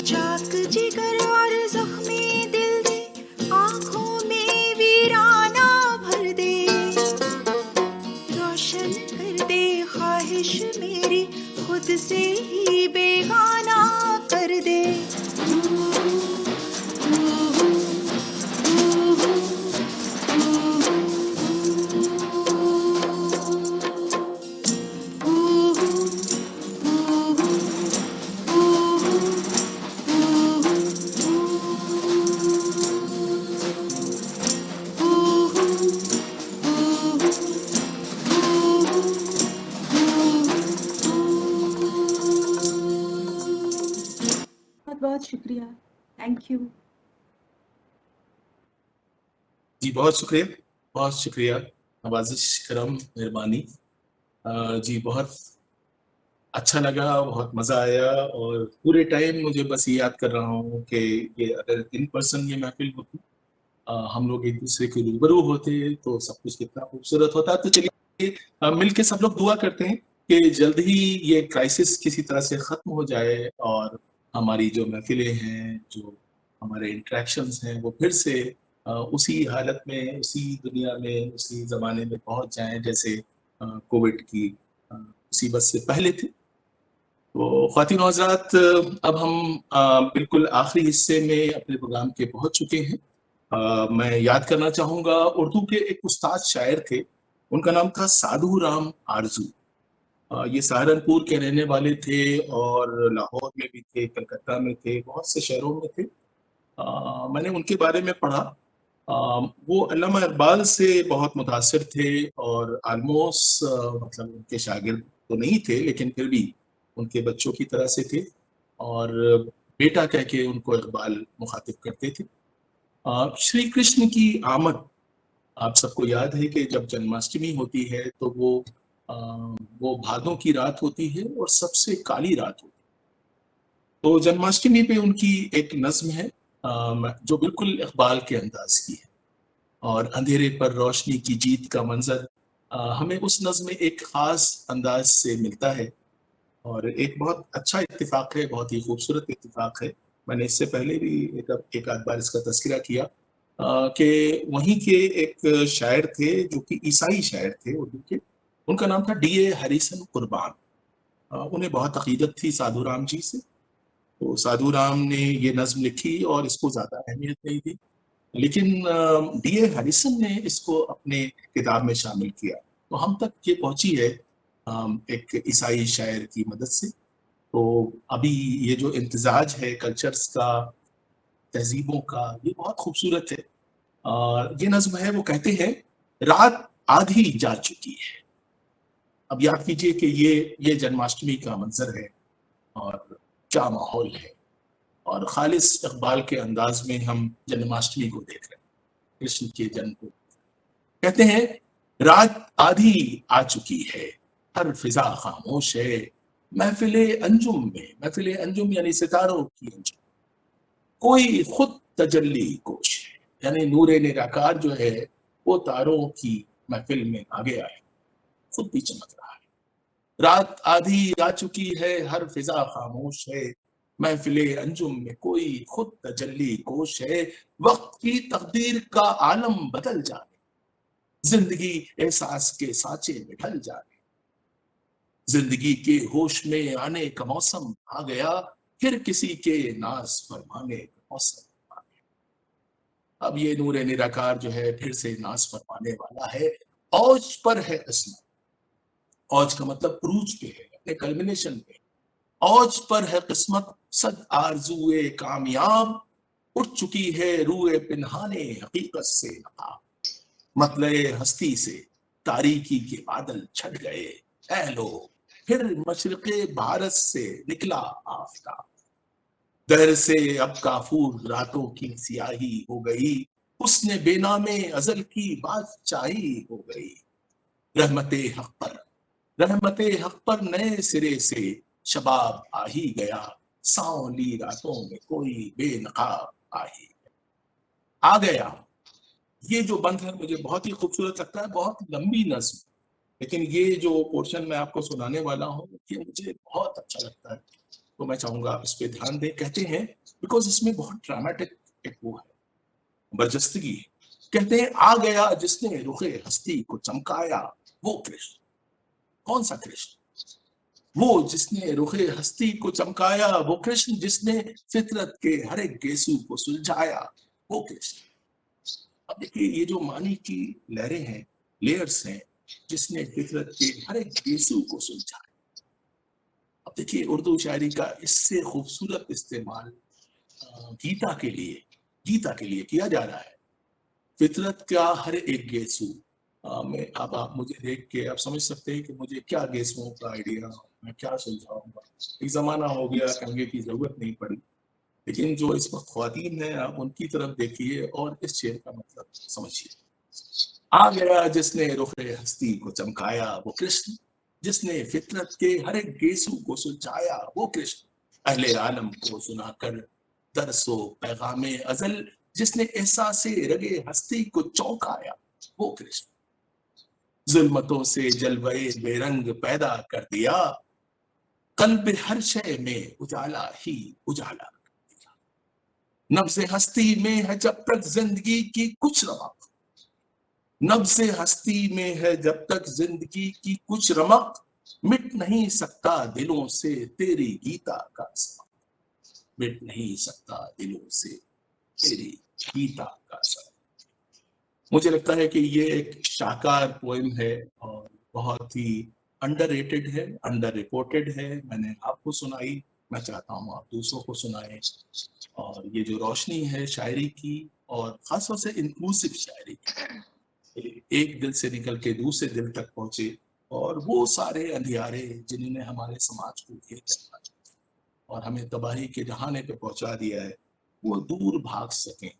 चाक जिगर और जख्मी दिल दे, आँखों में वीराना भर दे। रोशन कर दे ख्वाहिश मेरी, खुद से ही बेगाना कर दे। बहुत बहुत शुक्रिया, थैंक यू। जी बहुत शुक्रिया, नवाजिश करम, मेहरबानी। जी बहुत अच्छा लगा, बहुत मजा आया, और पूरे टाइम मुझे बस ये याद कर रहा हूँ कि ये अगर इन पर्सन ये महफिल होती, हम लोग एक दूसरे के रूबरू होते, तो सब कुछ कितना खूबसूरत होता। तो चलिए मिलके सब लोग दुआ करते हैं कि जल्द ही ये क्राइसिस किसी तरह से खत्म हो जाए, और हमारी जो महफिलें हैं, जो हमारे इंटरेक्शंस हैं, वो फिर से उसी हालत में, उसी दुनिया में, उसी जमाने में पहुंच जाएं जैसे कोविड की मुसीबत से पहले थे। तो ख्वातीन और हज़रात, अब हम बिल्कुल आखिरी हिस्से में अपने प्रोग्राम के पहुंच चुके हैं। मैं याद करना चाहूँगा, उर्दू के एक उस्ताद शायर थे, उनका नाम था साधु राम आरजू। ये सहारनपुर के रहने वाले थे, और लाहौर में भी थे, कलकत्ता में थे, बहुत से शहरों में थे। मैंने उनके बारे में पढ़ा, वो अल्लामा इकबाल से बहुत मुतासिर थे और ऑलमोस्ट मतलब उनके शागिर्द तो नहीं थे, लेकिन फिर भी उनके बच्चों की तरह से थे और बेटा कह के उनको इकबाल मुखातिब करते थे। श्री कृष्ण की आमद, आप सबको याद है कि जब जन्माष्टमी होती है तो वो भादों की रात होती है और सबसे काली रात होती है। तो जन्माष्टमी पे उनकी एक नज्म है जो बिल्कुल इकबाल के अंदाज की है, और अंधेरे पर रोशनी की जीत का मंजर हमें उस नज्म में एक खास अंदाज से मिलता है और एक बहुत अच्छा इत्तेफाक है, बहुत ही खूबसूरत इत्तेफाक है। मैंने इससे पहले भी एक आध बार इसका तस्करा किया कि वहीं के एक शायर थे जो कि ईसाई शायर थे उर्दू के, उनका नाम था D.A. हरिसन कुर्बान। उन्हें बहुत अकीदत थी साधु राम जी से, तो साधु राम ने ये नज्म लिखी और इसको ज्यादा अहमियत नहीं दी, लेकिन D.A. हरिसन ने इसको अपने किताब में शामिल किया, तो हम तक ये पहुंची है एक ईसाई शायर की मदद से। तो अभी ये जो इम्तिजाज है कल्चर्स का, तहजीबों का, ये बहुत खूबसूरत है। ये नज्म है, वो कहते हैं रात आधी जा चुकी है। अब याद कीजिए कि ये जन्माष्टमी का मंजर है और क्या माहौल है, और खालिस इकबाल के अंदाज में हम जन्माष्टमी को देख रहे हैं, कृष्ण के जन्म को। कहते हैं रात आधी आ चुकी है, हर फिजा खामोश है, महफिले अंजुम यानी सितारों की अंजुम, कोई खुद तजल्ली कोश है, यानी नूरे निराकार जो है वो तारों की महफिल में आ गया है, खुद भी चमक रहा है। रात आधी आ चुकी है, हर फिजा खामोश है, महफिले अंजुम में कोई खुद तजल्ली कोश है, वक्त की तकदीर का आलम बदल जाए, जिंदगी एहसास के साचे में ढल जाए, जिंदगी के होश में आने का मौसम आ गया, फिर किसी के नाज फरमाने का मौसम आ गया। अब ये नूरे निराकार जो है फिर से नाज फरमाने वाला है, औज पर है किस्मत। औज का मतलब उरूज पे है, अपने कल्मिनेशन पे। औज पर है किस्मत, सद आरज़ुए कामयाब, उठ चुकी है रूए पिन्हाने हकीकत से नकाब। मतले हस्ती से तारीकी के बादल छट गए, ऐ लो फिर मशरिक़े भारत से निकला आफताब। दहर से अब काफूर रातों की सियाही हो गई, उसने बेनामे अजल की बादशाही हो गई। रहमते हक पर नए सिरे से शबाब आ ही गया, सांवली रातों में कोई बेनकाब आ गया। ये जो बंद है मुझे बहुत ही खूबसूरत लगता है, बहुत लंबी नज्म, लेकिन ये जो पोर्शन मैं आपको सुनाने वाला हूँ ये मुझे बहुत अच्छा लगता है, तो मैं चाहूंगा आप इस पे ध्यान दें। कहते हैं बिकॉज इसमें बहुत ड्रामेटिक एक वो है, बरजस्तगी है। कहते हैं आ गया जिसने रुखे हस्ती को चमकाया, वो कृष्ण। कौन सा कृष्ण? वो जिसने रुखे हस्ती को चमकाया, वो कृष्ण जिसने फितरत के हर एक गेसू को सुलझाया, वो कृष्ण। अब देखिए ये जो मानी की लहरें हैं, लेयर्स हैं, जिसने फितरत के हर एक गेसू को सुलझाया। अब देखिए उर्दू शायरी का इससे खूबसूरत इस्तेमाल गीता के लिए किया जा रहा है। फितरत का हर एक गेसू में, अब आप मुझे देख के आप समझ सकते हैं कि मुझे क्या गेसुओं का आइडिया, मैं क्या सुलझाऊंगा। एक जमाना हो गया कंघे की जरूरत नहीं पड़ी, लेकिन जो इस वक्त ख्वातीन है आप उनकी तरफ देखिए और इस शेर का मतलब समझिए। आ गया जिसने रुखे हस्ती को चमकाया, वो कृष्ण जिसने फितरत के हर एक गेसू को सुलझाया, वो कृष्ण। अहले आलम को सुनाकर दरसो पैगामे अजल, जिसने एहसासे रगे हस्ती को चौंकाया, वो कृष्ण। जुल्मतों से जलवे बेरंग पैदा कर दिया, कल्ब हर शय में उजाला ही उजाला कर दिया। नब्ज़े हस्ती में है जब तक जिंदगी की कुछ रमक, नब्ज़े हस्ती में है जब तक जिंदगी की कुछ रमक, मिट नहीं सकता दिलों से तेरी गीता का सबक, मिट नहीं सकता दिलों से तेरी गीता का सबक। मुझे लगता है कि ये एक शाहकार पोएम है और बहुत ही अंडररेटेड है, अंडर रिपोर्टेड है। मैंने आपको सुनाई, मैं चाहता हूँ आप दूसरों को सुनाएं। और ये जो रोशनी है शायरी की, और खासतौर से इंक्लूसिव शायरी, एक दिल से निकल के दूसरे दिल तक पहुंचे और वो सारे अंधियारे जिन्होंने हमारे समाज को घेर रखा और हमें तबाही के जहाने पे पहुंचा दिया है, वो दूर भाग सकें।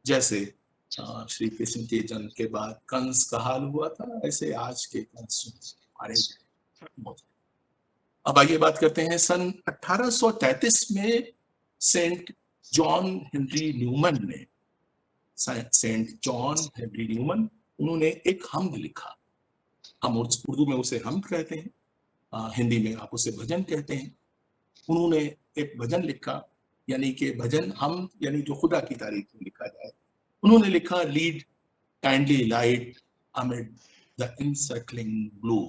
जैसे श्री कृष्ण के जन्म के बाद कंस का हाल हुआ था, ऐसे आज के कंस मारे गए। अब आइए बात करते हैं सन 1833 में सेंट जॉन हेनरी न्यूमन ने, सेंट जॉन हेनरी न्यूमन, उन्होंने एक हम्द लिखा। हम उर्दू में उसे हम्द कहते हैं, हिंदी में आप उसे भजन कहते हैं। उन्होंने एक भजन लिखा, यानी कि भजन हम यानी जो खुदा की तारीफ में लिखा जाए। उन्होंने लिखा, lead kindly light amid the encircling blue.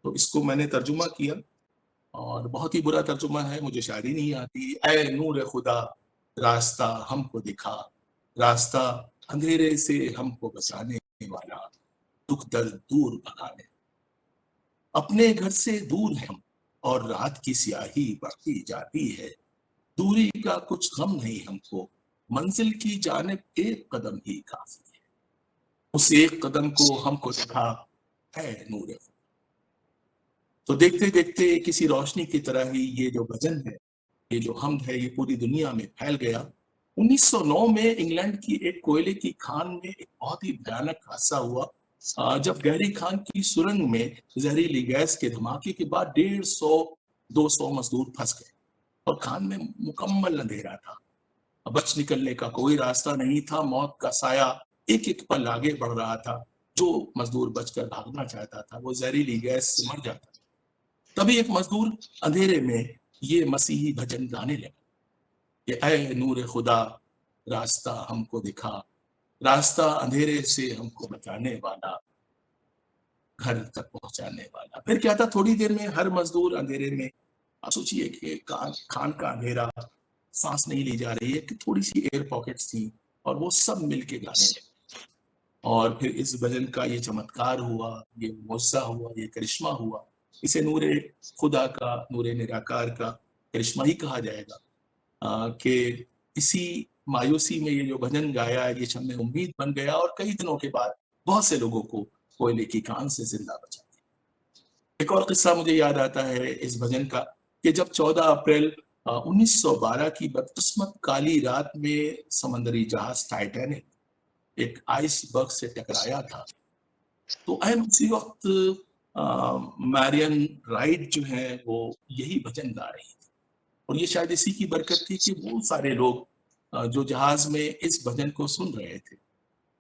तो इसको मैंने तर्जुमा किया और बहुत ही बुरा तर्जुमा है, मुझे शायरी नहीं आती। ऐ नूर खुदा रास्ता हमको दिखा, रास्ता अंधेरे से हमको बचाने वाला, दुख दर्द दूर भगाने। अपने घर से दूर हम और रात की स्याही बढ़ती जाती है, दूरी का कुछ गम नहीं हमको, मंजिल की जानिब एक कदम ही काफी है। उस एक कदम को हमको दिखा है नूर। तो देखते देखते किसी रोशनी की तरह ही ये जो भजन है, ये जो हम्द है, ये पूरी दुनिया में फैल गया। 1909 में इंग्लैंड की एक कोयले की खान में एक बहुत ही भयानक हादसा हुआ, जब गहरी खान की सुरंग में जहरीली गैस के धमाके के बाद 150-200 मजदूर फंस गए और खान में मुकम्मल अंधेरा था। बच निकलने का कोई रास्ता नहीं था, मौत का साया एक एक पल आगे बढ़ रहा था। जो मजदूर बचकर भागना चाहता था वो जहरीली गैस से मर जाता। तभी एक मजदूर अंधेरे में ये मसीही भजन गाने लगा, कि ऐ नूर खुदा रास्ता हमको दिखा, रास्ता अंधेरे से हमको बचाने वाला, घर तक पहुंचाने वाला। फिर क्या था, थोड़ी देर में हर मजदूर अंधेरे में, आप सोचिए कि खान का अंधेरा, सांस नहीं ली जा रही है, कि थोड़ी सी एयर पॉकेट्स थी और वो सब मिलके गाने लगे। और फिर इस भजन का ये चमत्कार हुआ, ये मौजज़ा हुआ, ये करिश्मा हुआ। इसे नूरे खुदा का, नूरे निराकार का करिश्मा ही कहा जाएगा, कि इसी मायूसी में ये जो भजन गाया, ये शम्मे उम्मीद बन गया और कई दिनों के बाद बहुत से लोगों को कोयले की खान से जिंदा बचा दिया। एक और किस्सा मुझे याद आता है इस भजन का, कि जब 14 अप्रैल 1912 की बदकिस्मत काली रात में समंदरी जहाज टाइटैनिक एक आइसबर्ग से टकराया था, तो अहम उसी वक्त मैरियन राइट जो है वो यही भजन गा रही थी। और ये शायद इसी की बरकत थी कि वो सारे लोग जो जहाज में इस भजन को सुन रहे थे,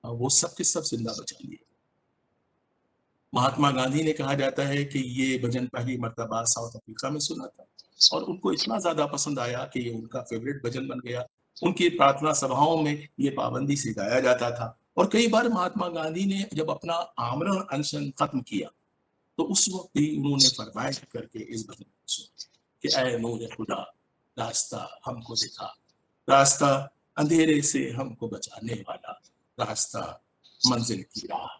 वो सब के सब जिंदा बचा लिए। महात्मा गांधी ने, कहा जाता है कि ये भजन पहली मर्तबा साउथ अफ्रीका में सुना था और उनको इतना ज्यादा पसंद आया कि ये उनका फेवरेट भजन बन गया। उनकी प्रार्थना सभाओं में ये पाबंदी से गाया जाता था और कई बार महात्मा गांधी ने जब अपना आमरण अनशन खत्म किया तो उस वक्त ही उन्होंने फरमाइश करके इस भजन को सुना, कि ऐ नूर खुदा रास्ता हमको दिखा, रास्ता अंधेरे से हमको बचाने वाला, रास्ता मंजिल की राह।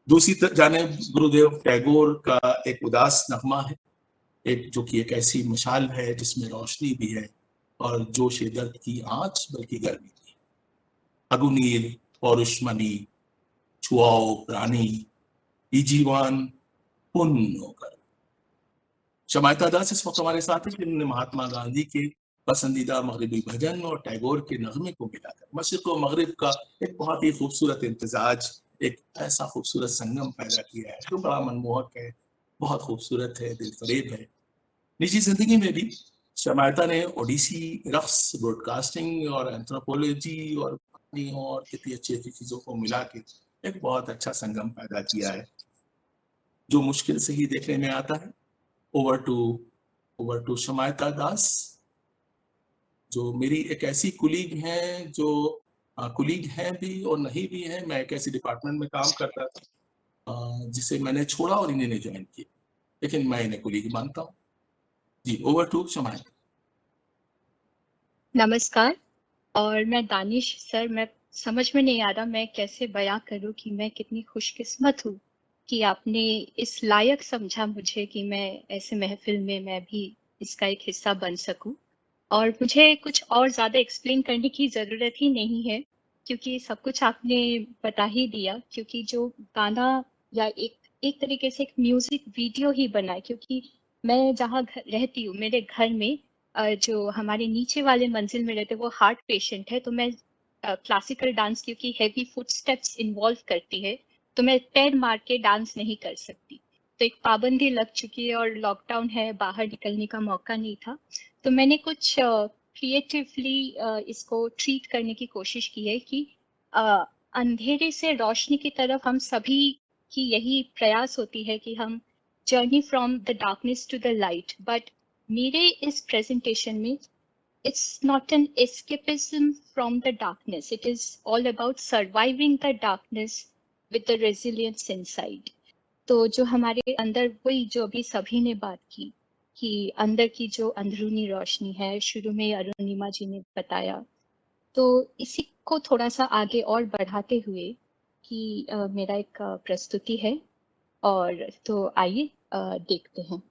दूसरी जानिब गुरुदेव टैगोर का एक उदास नगमा है, एक जो कि एक ऐसी मिसाल है जिसमें रोशनी भी है और जोश दर्द की आंच बल्कि गर्मी भी। अगुनीर पौरुषमणि छुआओ प्राणी, ई जीवान पुण्य होकर। शमायता दास इस वक्त हमारे साथ है, जिन्होंने महात्मा गांधी के पसंदीदा मगरबी भजन और टैगोर के नगमे को मिलाकर मशरिक और मगरिब का एक बहुत ही खूबसूरत इम्तिजाज, एक ऐसा खूबसूरत संगम पैदा किया है जो बड़ा मनमोहक है, बहुत खूबसूरत है, दिलफरेब है। निजी जिंदगी में भी शमायता ने ओडिसी, रक्स, ब्रॉडकास्टिंग और एंथ्रोपोलॉजी और कितनी अच्छी अच्छी चीजों को मिला के एक बहुत अच्छा संगम पैदा किया है जो मुश्किल से ही देखने में आता है। ओवर टू शमायता दास, जो मेरी एक ऐसी कुलीग हैं, जो कुलीग हैं भी और नहीं भी हैं। मैं एक ऐसी डिपार्टमेंट में काम करता था जिसे मैंने छोड़ा और इन्हें ज्वाइन किया, लेकिन मैं इन्हें कुलीग मानता हूँ। जी, ओवर टू शमायता। नमस्कार। और मैं दानिश सर, मैं समझ में नहीं आ रहा मैं कैसे बयां करूं कि मैं कितनी खुशकिस्मत हूँ कि आपने इस लायक समझा मुझे कि मैं ऐसे महफिल में मैं भी इसका एक हिस्सा बन सकूं। और मुझे कुछ और ज़्यादा एक्सप्लेन करने की ज़रूरत ही नहीं है, क्योंकि सब कुछ आपने बता ही दिया। क्योंकि जो गाना या एक तरीके से एक म्यूज़िक वीडियो ही बना है, क्योंकि मैं जहाँ रहती हूँ, मेरे घर में जो हमारे नीचे वाले मंजिल में रहते हैं, वो हार्ट पेशेंट है, तो मैं क्लासिकल डांस क्योंकि हेवी फुटस्टेप्स इन्वॉल्व करती है, तो मैं पैर मार के डांस नहीं कर सकती। तो एक पाबंदी लग चुकी है और लॉकडाउन है, बाहर निकलने का मौका नहीं था। तो मैंने कुछ क्रिएटिवली इसको ट्रीट करने की कोशिश की है कि अ, अंधेरे से रोशनी की तरफ हम सभी की यही प्रयास होती है कि हम journey from the darkness to the light. But मेरे इस प्रेजेंटेशन में it's not an escapism from the darkness. It is all about surviving the darkness with the resilience inside. तो जो हमारे अंदर वही जो अभी सभी ने बात की कि अंदर की जो अंदरूनी रोशनी है, शुरू में अरुणिमा जी ने बताया, तो इसी को थोड़ा सा आगे और बढ़ाते हुए कि मेरा एक प्रस्तुति है, और तो आइए देखते हैं।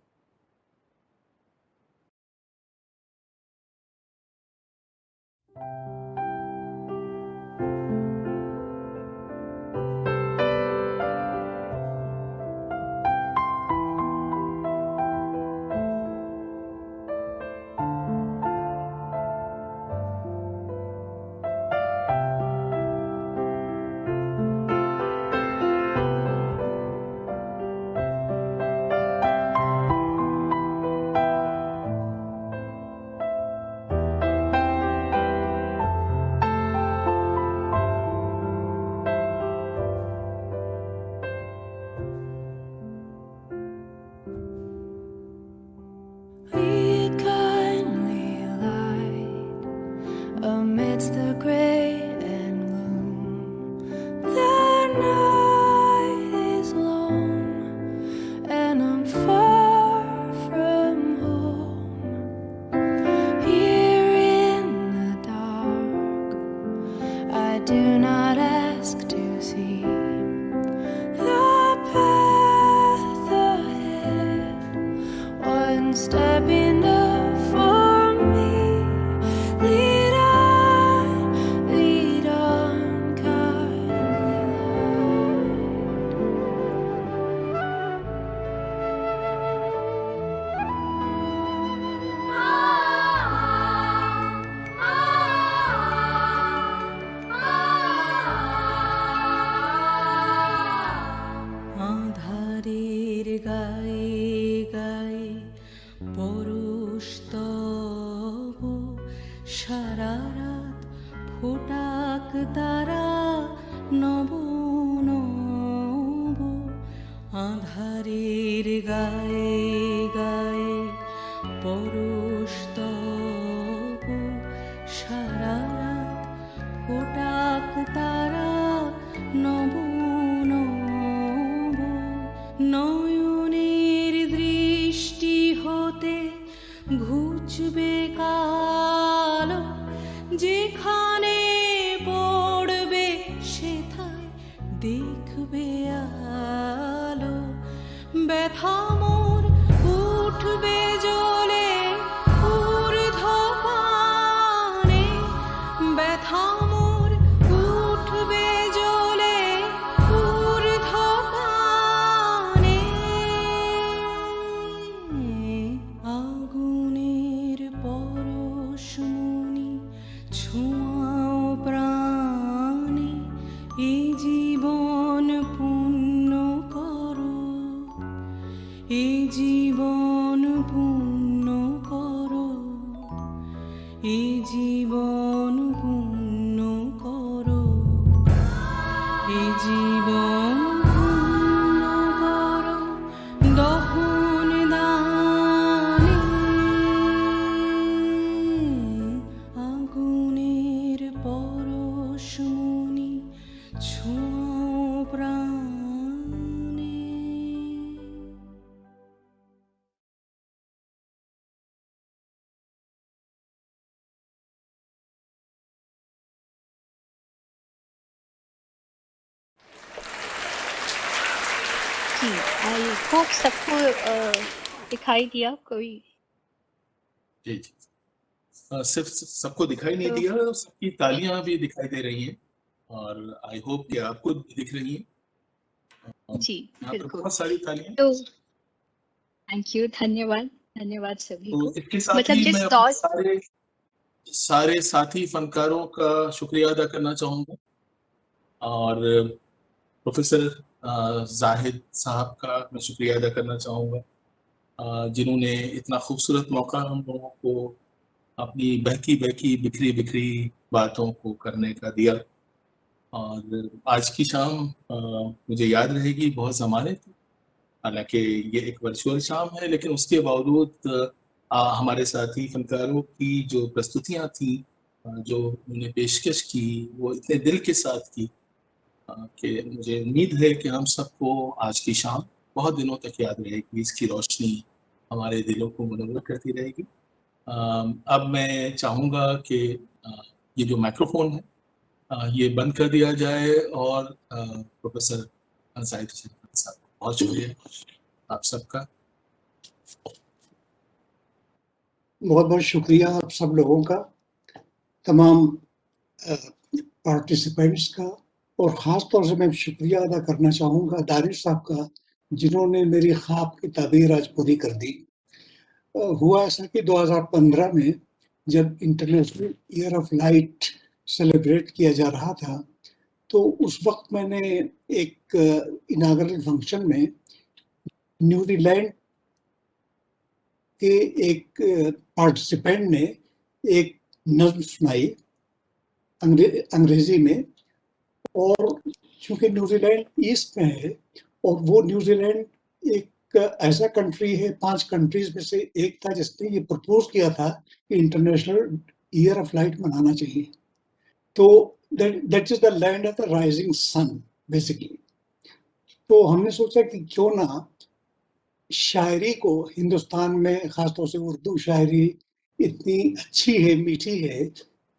We kindly light amidst the gray and gloom. The night is long, and I'm far from home. Here in the dark, I do not ask to see the path ahead. One step enough for me. Lead on, kindly আঁধারের গায়ে গায়ে পরশ তব, সারা রাত ফোটাক তারা নব নব। আঁধারের গায়ে গায়ে পরশ তব, সারা রাত ফোটাক তারা নব নব। নয়নের দৃষ্টি হতে ঘুচবে কালো, যেখানে পড়বে সেথায় দেখবে আলো। ব্যথা মোর উঠবে জ্বলে ঊর্ধ্বপানে, ব্যথা মোর উঠবে জ্বলে ঊর্ধ্বপানে। আগুনের পরশমণি ছোঁয়াও প্রাণে, এ জীবন পূর্ণ করো, এ জীবন পূর্ণ করো, এ জীবন পূর্ণ করো, এ জীবন পূর্ণ করো দহন দানে। আগুনের পরশমণি ছোঁয়াও প্রাণে। जी, आई होप सबको दिखाई दिया कोई। जी जी। सिर्फ सबको दिखाई नहीं तो दिया, सबकी तालियां भी दिखाई दे रही हैं और आई होप कि आपको भी दिख रही हैं। जी, यहाँ पर बिल्कुल। बहुत सारी तालियां। तो थैंक यू, धन्यवाद, धन्यवाद सभी तो को। इसके साथ मतलब ही मैं जिस अपने दौर सारे साथी फनकारों का शुक्रिया अदा करना चाहूँगा और प्रोफेसर जाहिद साहब का मैं शुक्रिया अदा करना चाहूँगा जिन्होंने इतना खूबसूरत मौका हम लोगों को अपनी बहकी बहकी बिखरी बिखरी बातों को करने का दिया। और आज की शाम मुझे याद रहेगी बहुत ज़माने तक, हालांकि ये एक वर्चुअल शाम है, लेकिन उसके बावजूद हमारे साथी फनकारों की जो प्रस्तुतियां थी, जो उन्होंने पेशकश की, वो इतने दिल के साथ की कि मुझे उम्मीद है कि हम सबको आज की शाम बहुत दिनों तक याद रहेगी। इसकी रोशनी हमारे दिलों को मुनव्वर करती रहेगी। अब मैं चाहूँगा कि ये जो माइक्रोफोन है ये बंद कर दिया जाए और प्रोफेसर जाहिद हुसैन साहब को बहुत शुक्रिया आप सबका। बहुत बहुत शुक्रिया आप सब लोगों का, तमाम पार्टिसिपेंट्स का, और ख़ास तौर से मैं शुक्रिया अदा करना चाहूँगा दानिश साहब का, जिन्होंने मेरी ख्वाब की ताबीर आज पूरी कर दी। हुआ ऐसा कि 2015 में जब international year of light celebrate किया जा रहा था, तो उस वक्त मैंने एक इनागरल फंक्शन में न्यूजीलैंड के एक पार्टिसिपेंट ने एक नज्म सुनाई अंग्रेजी में, और चूंकि न्यूजीलैंड ईस्ट में है और वो न्यूजीलैंड एक ऐसा कंट्री है, 5 कंट्रीज में से एक था जिसने ये प्रपोज किया था कि इंटरनेशनल ईयर ऑफ लाइट मनाना चाहिए। तो that is the land of the rising sun basically. तो हमने सोचा कि क्यों ना शायरी को हिंदुस्तान में, खासतौर से उर्दू शायरी इतनी अच्छी है, मीठी है,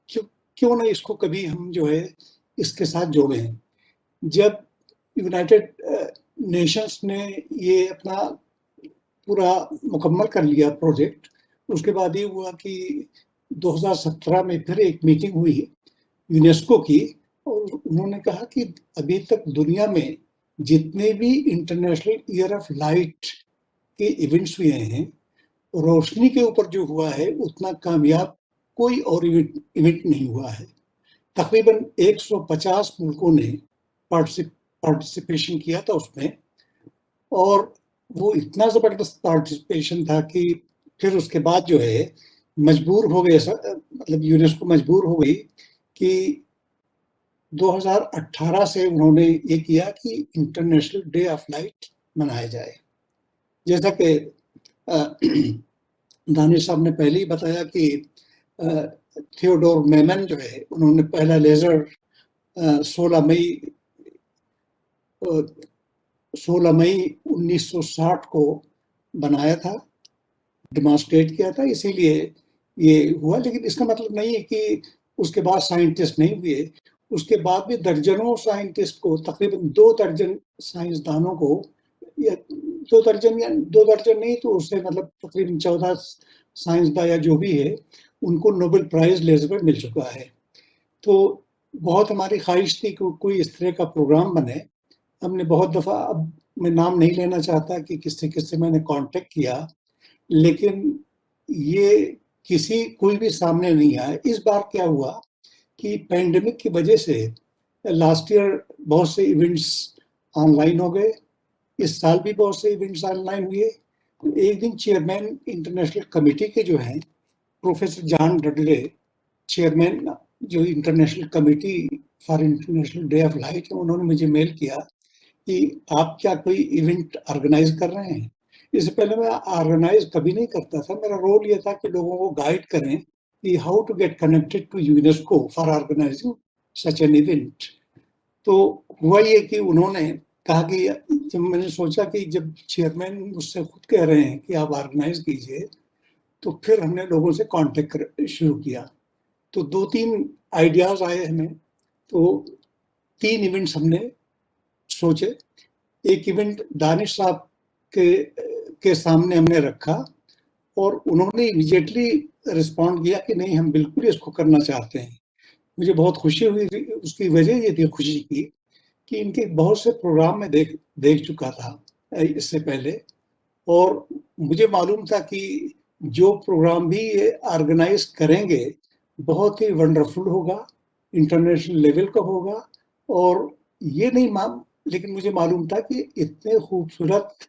क्यों ना इसको कभी हम जो है इसके साथ जोड़ें। जब यूनाइटेड नेशंस ने ये अपना पूरा मुकम्मल कर लिया प्रोजेक्ट, उसके बाद ये हुआ कि 2017 में फिर एक मीटिंग हुई यूनेस्को की, और उन्होंने कहा कि अभी तक दुनिया में जितने भी इंटरनेशनल ईयर ऑफ लाइट के इवेंट्स हुए हैं, रोशनी के ऊपर जो हुआ है उतना कामयाब कोई और इवेंट नहीं हुआ है। तकरीबन 150 मुल्कों ने पार्टिसिपेशन किया था उसमें, और वो इतना ज़बरदस्त पार्टिसिपेशन था कि फिर उसके बाद जो है मजबूर हो गए, मतलब यूनेस्को मजबूर हो गई कि 2018 से उन्होंने ये किया कि इंटरनेशनल डे ऑफ लाइट मनाया जाए। जैसा कि दानिश साहब ने पहले ही बताया कि थियोडोर मेमन जो है, उन्होंने पहला लेज़र 16 मई 1960 को बनाया था, डेमोन्स्ट्रेट किया था, इसीलिए ये हुआ। लेकिन इसका मतलब नहीं है कि उसके बाद साइंटिस्ट नहीं हुए। उसके बाद भी दर्जनों साइंटिस्ट को, तकरीबन 2 दर्जन साइंसदानों को, या 2 दर्जन नहीं तो उससे मतलब तकरीबन 14 साइंसदान या जो भी है, उनको नोबेल प्राइज लेज़र मिल चुका है। तो बहुत हमारी ख्वाहिश थी कि कोई इस तरह का प्रोग्राम बने। हमने बहुत दफ़ा, अब मैं नाम नहीं लेना चाहता कि किससे मैंने कांटेक्ट किया, लेकिन ये कोई भी सामने नहीं आया। इस बार क्या हुआ कि पैंडेमिक की वजह से लास्ट ईयर बहुत से इवेंट्स ऑनलाइन हो गए, इस साल भी बहुत से इवेंट्स ऑनलाइन हुए। तो एक दिन चेयरमैन इंटरनेशनल कमेटी के जो हैं प्रोफेसर जॉन डडले, चेयरमैन जो international committee for international day of light है, उन्होंने मुझे मेल किया कि आप क्या कोई इवेंट ऑर्गेनाइज कर रहे हैं। इससे पहले मैं ऑर्गेनाइज कभी नहीं करता था। मेरा रोल ये था कि लोगों को गाइड करें कि how to get connected to UNESCO for organizing such an event. तो हुआ ये कि उन्होंने कहा कि जब मैंने सोचा कि जब चेयरमैन मुझसे खुद कह रहे हैं कि आप ऑर्गेनाइज कीजिए, तो फिर हमने लोगों से कांटेक्ट शुरू किया। तो 2-3 आइडियाज आए हमें। तो 3 इवेंट्स हमने सोचे। एक इवेंट दानिश साहब के सामने हमने रखा, और उन्होंने इमीडिएटली रिस्पॉन्ड किया कि नहीं, हम बिल्कुल इसको करना चाहते हैं। मुझे बहुत खुशी हुई। उसकी वजह ये थी खुशी की कि इनके बहुत से प्रोग्राम में देख चुका था इससे पहले, और मुझे मालूम था कि जो प्रोग्राम भी ये ऑर्गेनाइज करेंगे बहुत ही वंडरफुल होगा, इंटरनेशनल लेवल का होगा। और ये नहीं लेकिन मुझे मालूम था कि इतने खूबसूरत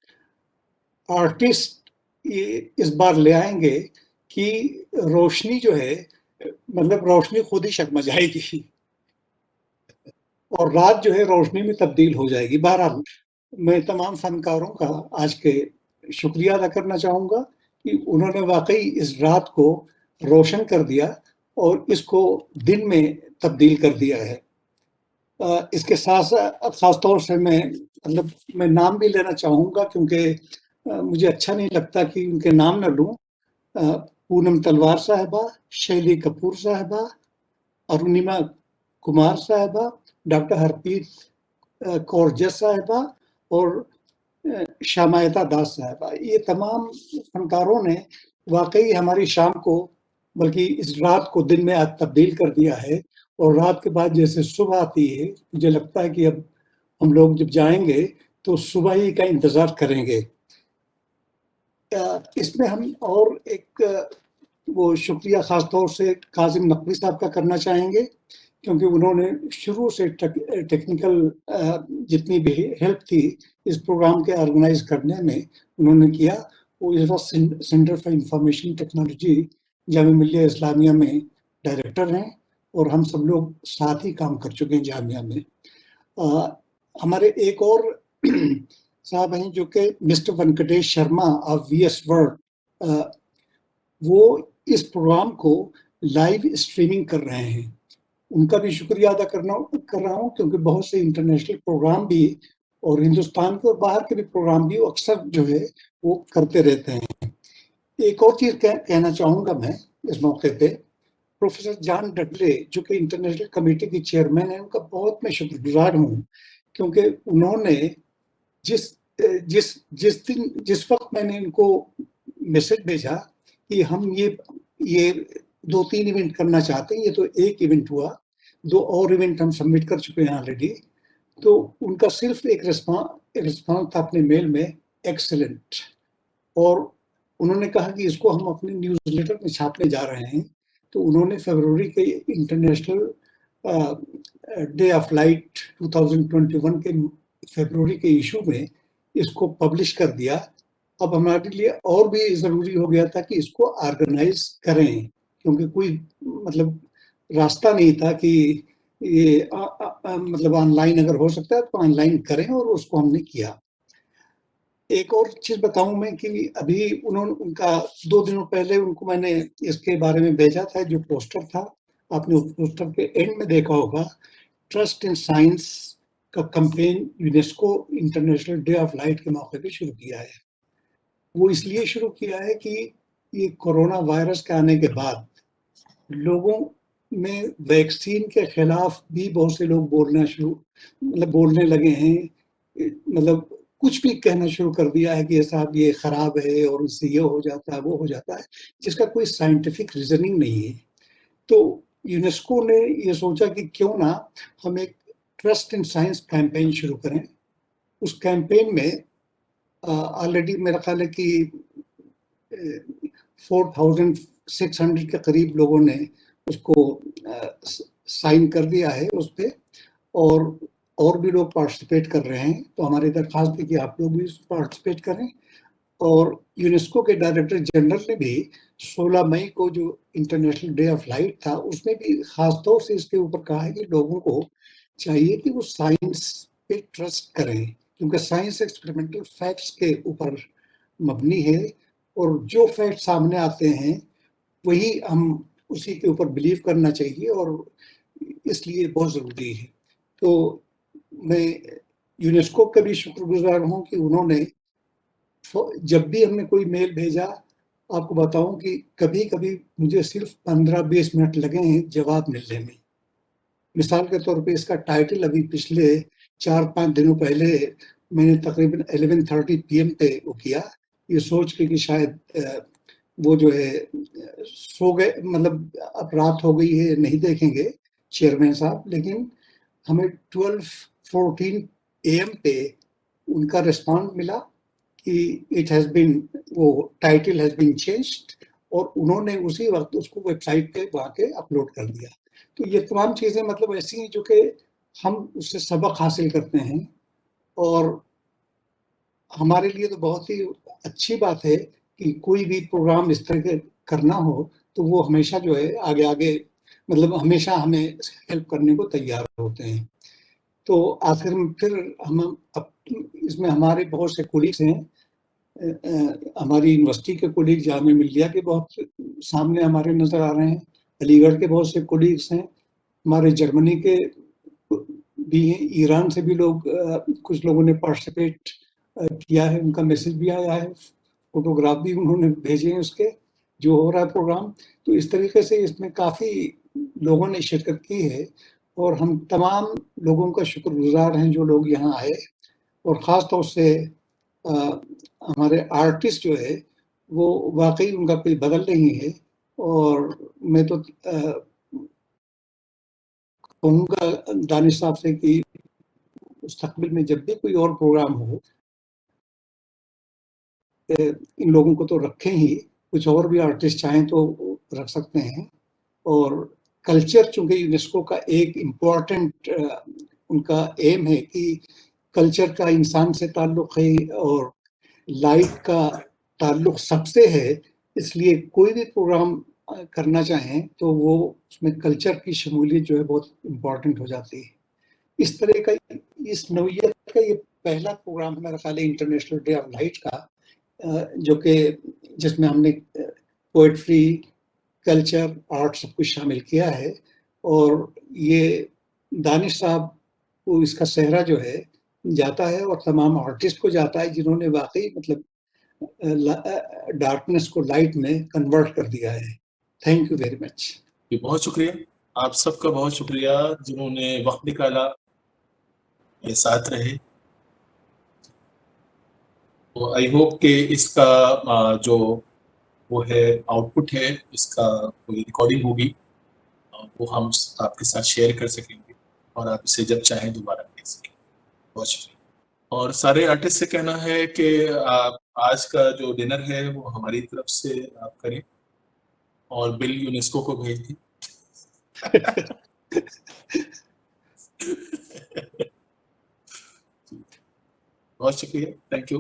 आर्टिस्ट ये इस बार ले आएंगे कि रोशनी जो है, मतलब रोशनी खुद ही शगमग जाएगी और रात जो है रोशनी में तब्दील हो जाएगी। बहरहाल मैं तमाम फनकारों का आज के शुक्रिया अदा करना चाहूँगा कि उन्होंने वाकई इस रात को रोशन कर दिया और इसको दिन में तब्दील कर दिया है। इसके साथ ख़ास तौर से मैं नाम भी लेना चाहूँगा, क्योंकि मुझे अच्छा नहीं लगता कि उनके नाम न लूँ। पूनम तलवार साहिबा, शैली कपूर साहिबा, अरुणिमा कुमार साहिबा, डॉक्टर हरप्रीत कौर जस साहिबा और शामायता दास साहिबा, ये तमाम फनकारों ने वाकई हमारी शाम को, बल्कि इस रात को दिन में आज तब्दील कर दिया है। और रात के बाद जैसे सुबह आती है, मुझे लगता है कि अब हम लोग जब जाएंगे तो सुबह ही का इंतज़ार करेंगे। इसमें हम और एक वो शुक्रिया ख़ास तौर से काजिम नकवी साहब का करना चाहेंगे, क्योंकि उन्होंने शुरू से टेक्निकल जितनी भी हेल्प थी इस प्रोग्राम के ऑर्गेनाइज करने में उन्होंने किया। वो इस वक्त centre for information technology Jamia Millia Islamia में डायरेक्टर हैं और हम सब लोग साथ ही काम कर चुके हैं जामिया में। हमारे एक और साहब हैं जो कि mister Venkatesh Sharma of VS world, वो इस प्रोग्राम को लाइव स्ट्रीमिंग कर रहे हैं। उनका भी शुक्रिया अदा कर रहा हूँ, क्योंकि बहुत से इंटरनेशनल प्रोग्राम भी और हिंदुस्तान के और बाहर के भी प्रोग्राम भी अक्सर जो है वो करते रहते हैं। एक और चीज़ कहना चाहूँगा मैं इस मौके पे, प्रोफेसर जॉन डडले जो कि इंटरनेशनल कमेटी के चेयरमैन हैं, उनका बहुत मैं शुक्रगुजार हूँ, क्योंकि उन्होंने जिस वक्त मैंने इनको मैसेज भेजा कि हम ये 2-3 इवेंट करना चाहते हैं, ये तो एक इवेंट हुआ, 2 और इवेंट हम सबमिट कर चुके हैं ऑलरेडी, तो उनका सिर्फ एक रिस्पॉन्स था अपने मेल में, एक्सेलेंट। और उन्होंने कहा कि इसको हम अपने न्यूज़लेटर में छापने जा रहे हैं। तो उन्होंने फरवरी के इंटरनेशनल डे ऑफ लाइट 2021 के फरवरी के इशू में इसको पब्लिश कर दिया। अब हमारे लिए और भी ज़रूरी हो गया था कि इसको ऑर्गेनाइज करें, क्योंकि कोई मतलब रास्ता नहीं था कि ये मतलब ऑनलाइन अगर हो सकता है तो ऑनलाइन करें, और उसको हमने किया। एक और चीज़ बताऊं मैं कि अभी उनका 2 दिनों पहले उनको मैंने इसके बारे में भेजा था, जो पोस्टर था, आपने उस पोस्टर के एंड में देखा होगा, ट्रस्ट इन साइंस का campaign UNESCO international day of light के मौके पे शुरू किया है। वो इसलिए शुरू किया है कि ये कोरोना वायरस के आने के बाद लोगों में वैक्सीन के खिलाफ भी बहुत से लोग बोलने लगे हैं, मतलब कुछ भी कहना शुरू कर दिया है कि साहब ये खराब है और इससे ये हो जाता है वो हो जाता है, जिसका कोई साइंटिफिक रीजनिंग नहीं है। तो यूनेस्को ने ये सोचा कि क्यों ना हम एक ट्रस्ट इन साइंस कैंपेन शुरू करें। उस कैंपेन में ऑलरेडी मेरा ख्याल है कि 4600 के करीब लोगों ने उसको साइन कर दिया है उस पर, और भी लोग पार्टिसिपेट कर रहे हैं। तो हमारी दरख्वास्त है कि आप लोग भी पार्टिसिपेट करें। और यूनेस्को के डायरेक्टर जनरल ने भी 16 मई को जो इंटरनेशनल डे ऑफ लाइट था, उसमें भी खास तौर से इसके ऊपर कहा है कि लोगों को चाहिए कि वो साइंस पे ट्रस्ट करें, क्योंकि साइंस एक्सपेरिमेंटल फैक्ट्स के ऊपर मबनी है, और जो फैक्ट सामने आते हैं वही हम उसी के ऊपर बिलीव करना चाहिए, और इसलिए बहुत ज़रूरी है। तो मैं यूनेस्को का भी शुक्रगुजार हूँ कि उन्होंने जब भी हमने कोई मेल भेजा, आपको बताऊं कि कभी कभी मुझे सिर्फ 15-20 मिनट लगे हैं जवाब मिलने में। मिसाल के तौर पे इसका टाइटल अभी पिछले 4-5 दिनों पहले मैंने तकरीबन 11:30 PM पे वो किया, ये सोच के कि शायद वो जो है सो गए, मतलब अब रात हो गई है, नहीं देखेंगे चेयरमैन साहब, लेकिन हमें 12:14 AM पे उनका रिस्पॉन्स मिला कि इट हैज़ बीन, वो टाइटल हैज़ बीन चेंज्ड, और उन्होंने उसी वक्त उसको वेबसाइट पे वहाँ के अपलोड कर दिया। तो ये तमाम चीज़ें मतलब ऐसी हैं जो कि हम उससे सबक हासिल करते हैं, और हमारे लिए तो बहुत ही अच्छी बात है कि कोई भी प्रोग्राम इस तरह के करना हो तो वो हमेशा जो है आगे आगे, मतलब हमेशा हमें हेल्प करने को तैयार होते हैं। तो आखिर में फिर हम अब इसमें हमारे बहुत से कोलीग्स हैं, हमारी यूनिवर्सिटी के कोलीग, जामिया मिल्लिया के बहुत सामने हमारे नज़र आ रहे हैं, अलीगढ़ के बहुत से कोलीग्स हैं, हमारे जर्मनी के भी हैं, ईरान से भी लोग, कुछ लोगों ने पार्टिसिपेट किया है, उनका मैसेज भी आया है, फोटोग्राफ भी उन्होंने भेजे हैं उसके, जो हो रहा है प्रोग्राम। तो इस तरीके से इसमें काफ़ी लोगों ने शिरकत की है, और हम तमाम लोगों का शुक्रगुजार हैं जो लोग यहाँ आए, और ख़ास तौर से हमारे आर्टिस्ट जो है वो वाकई उनका कोई बदल नहीं है, और मैं तो कहूँगा दानिश साहब से कि मुस्तकबिल में जब भी कोई और प्रोग्राम हो, इन लोगों को तो रखें ही, कुछ और भी आर्टिस्ट चाहें तो रख सकते हैं। और कल्चर चूंकि यूनेस्को का एक इम्पोर्टेंट उनका एम है कि कल्चर का इंसान से ताल्लुक़ है और लाइफ का ताल्लुक़ सबसे है, इसलिए कोई भी प्रोग्राम करना चाहें तो वो उसमें कल्चर की शमूलियत जो है बहुत इम्पोर्टेंट हो जाती है। इस तरह का, इस नौइयत का ये पहला प्रोग्राम मेरा ख्याल है इंटरनेशनल डे ऑफ लाइट का, जो कि जिसमें हमने पोएट्री, कल्चर, आर्ट सब कुछ शामिल किया है, और ये दानिश साहब को इसका सेहरा जो है जाता है, और तमाम आर्टिस्ट को जाता है जिन्होंने वाकई मतलब डार्कनेस को लाइट में कन्वर्ट कर दिया है। Thank you very much. बहुत शुक्रिया, आप सबका बहुत शुक्रिया जिन्होंने वक्त निकाला, ये साथ रहे। तो आई होप कि इसका जो वो है आउटपुट है, इसका कोई रिकॉर्डिंग होगी, वो हम आपके साथ शेयर कर सकेंगे, और आप इसे जब चाहें दोबारा देख सकें। बहुत शुक्रिया। और सारे आर्टिस्ट से कहना है कि आप आज का जो डिनर है वो हमारी तरफ से आप करें, और बिल यूनेस्को को भेज दें। बहुत शुक्रिया, थैंक यू।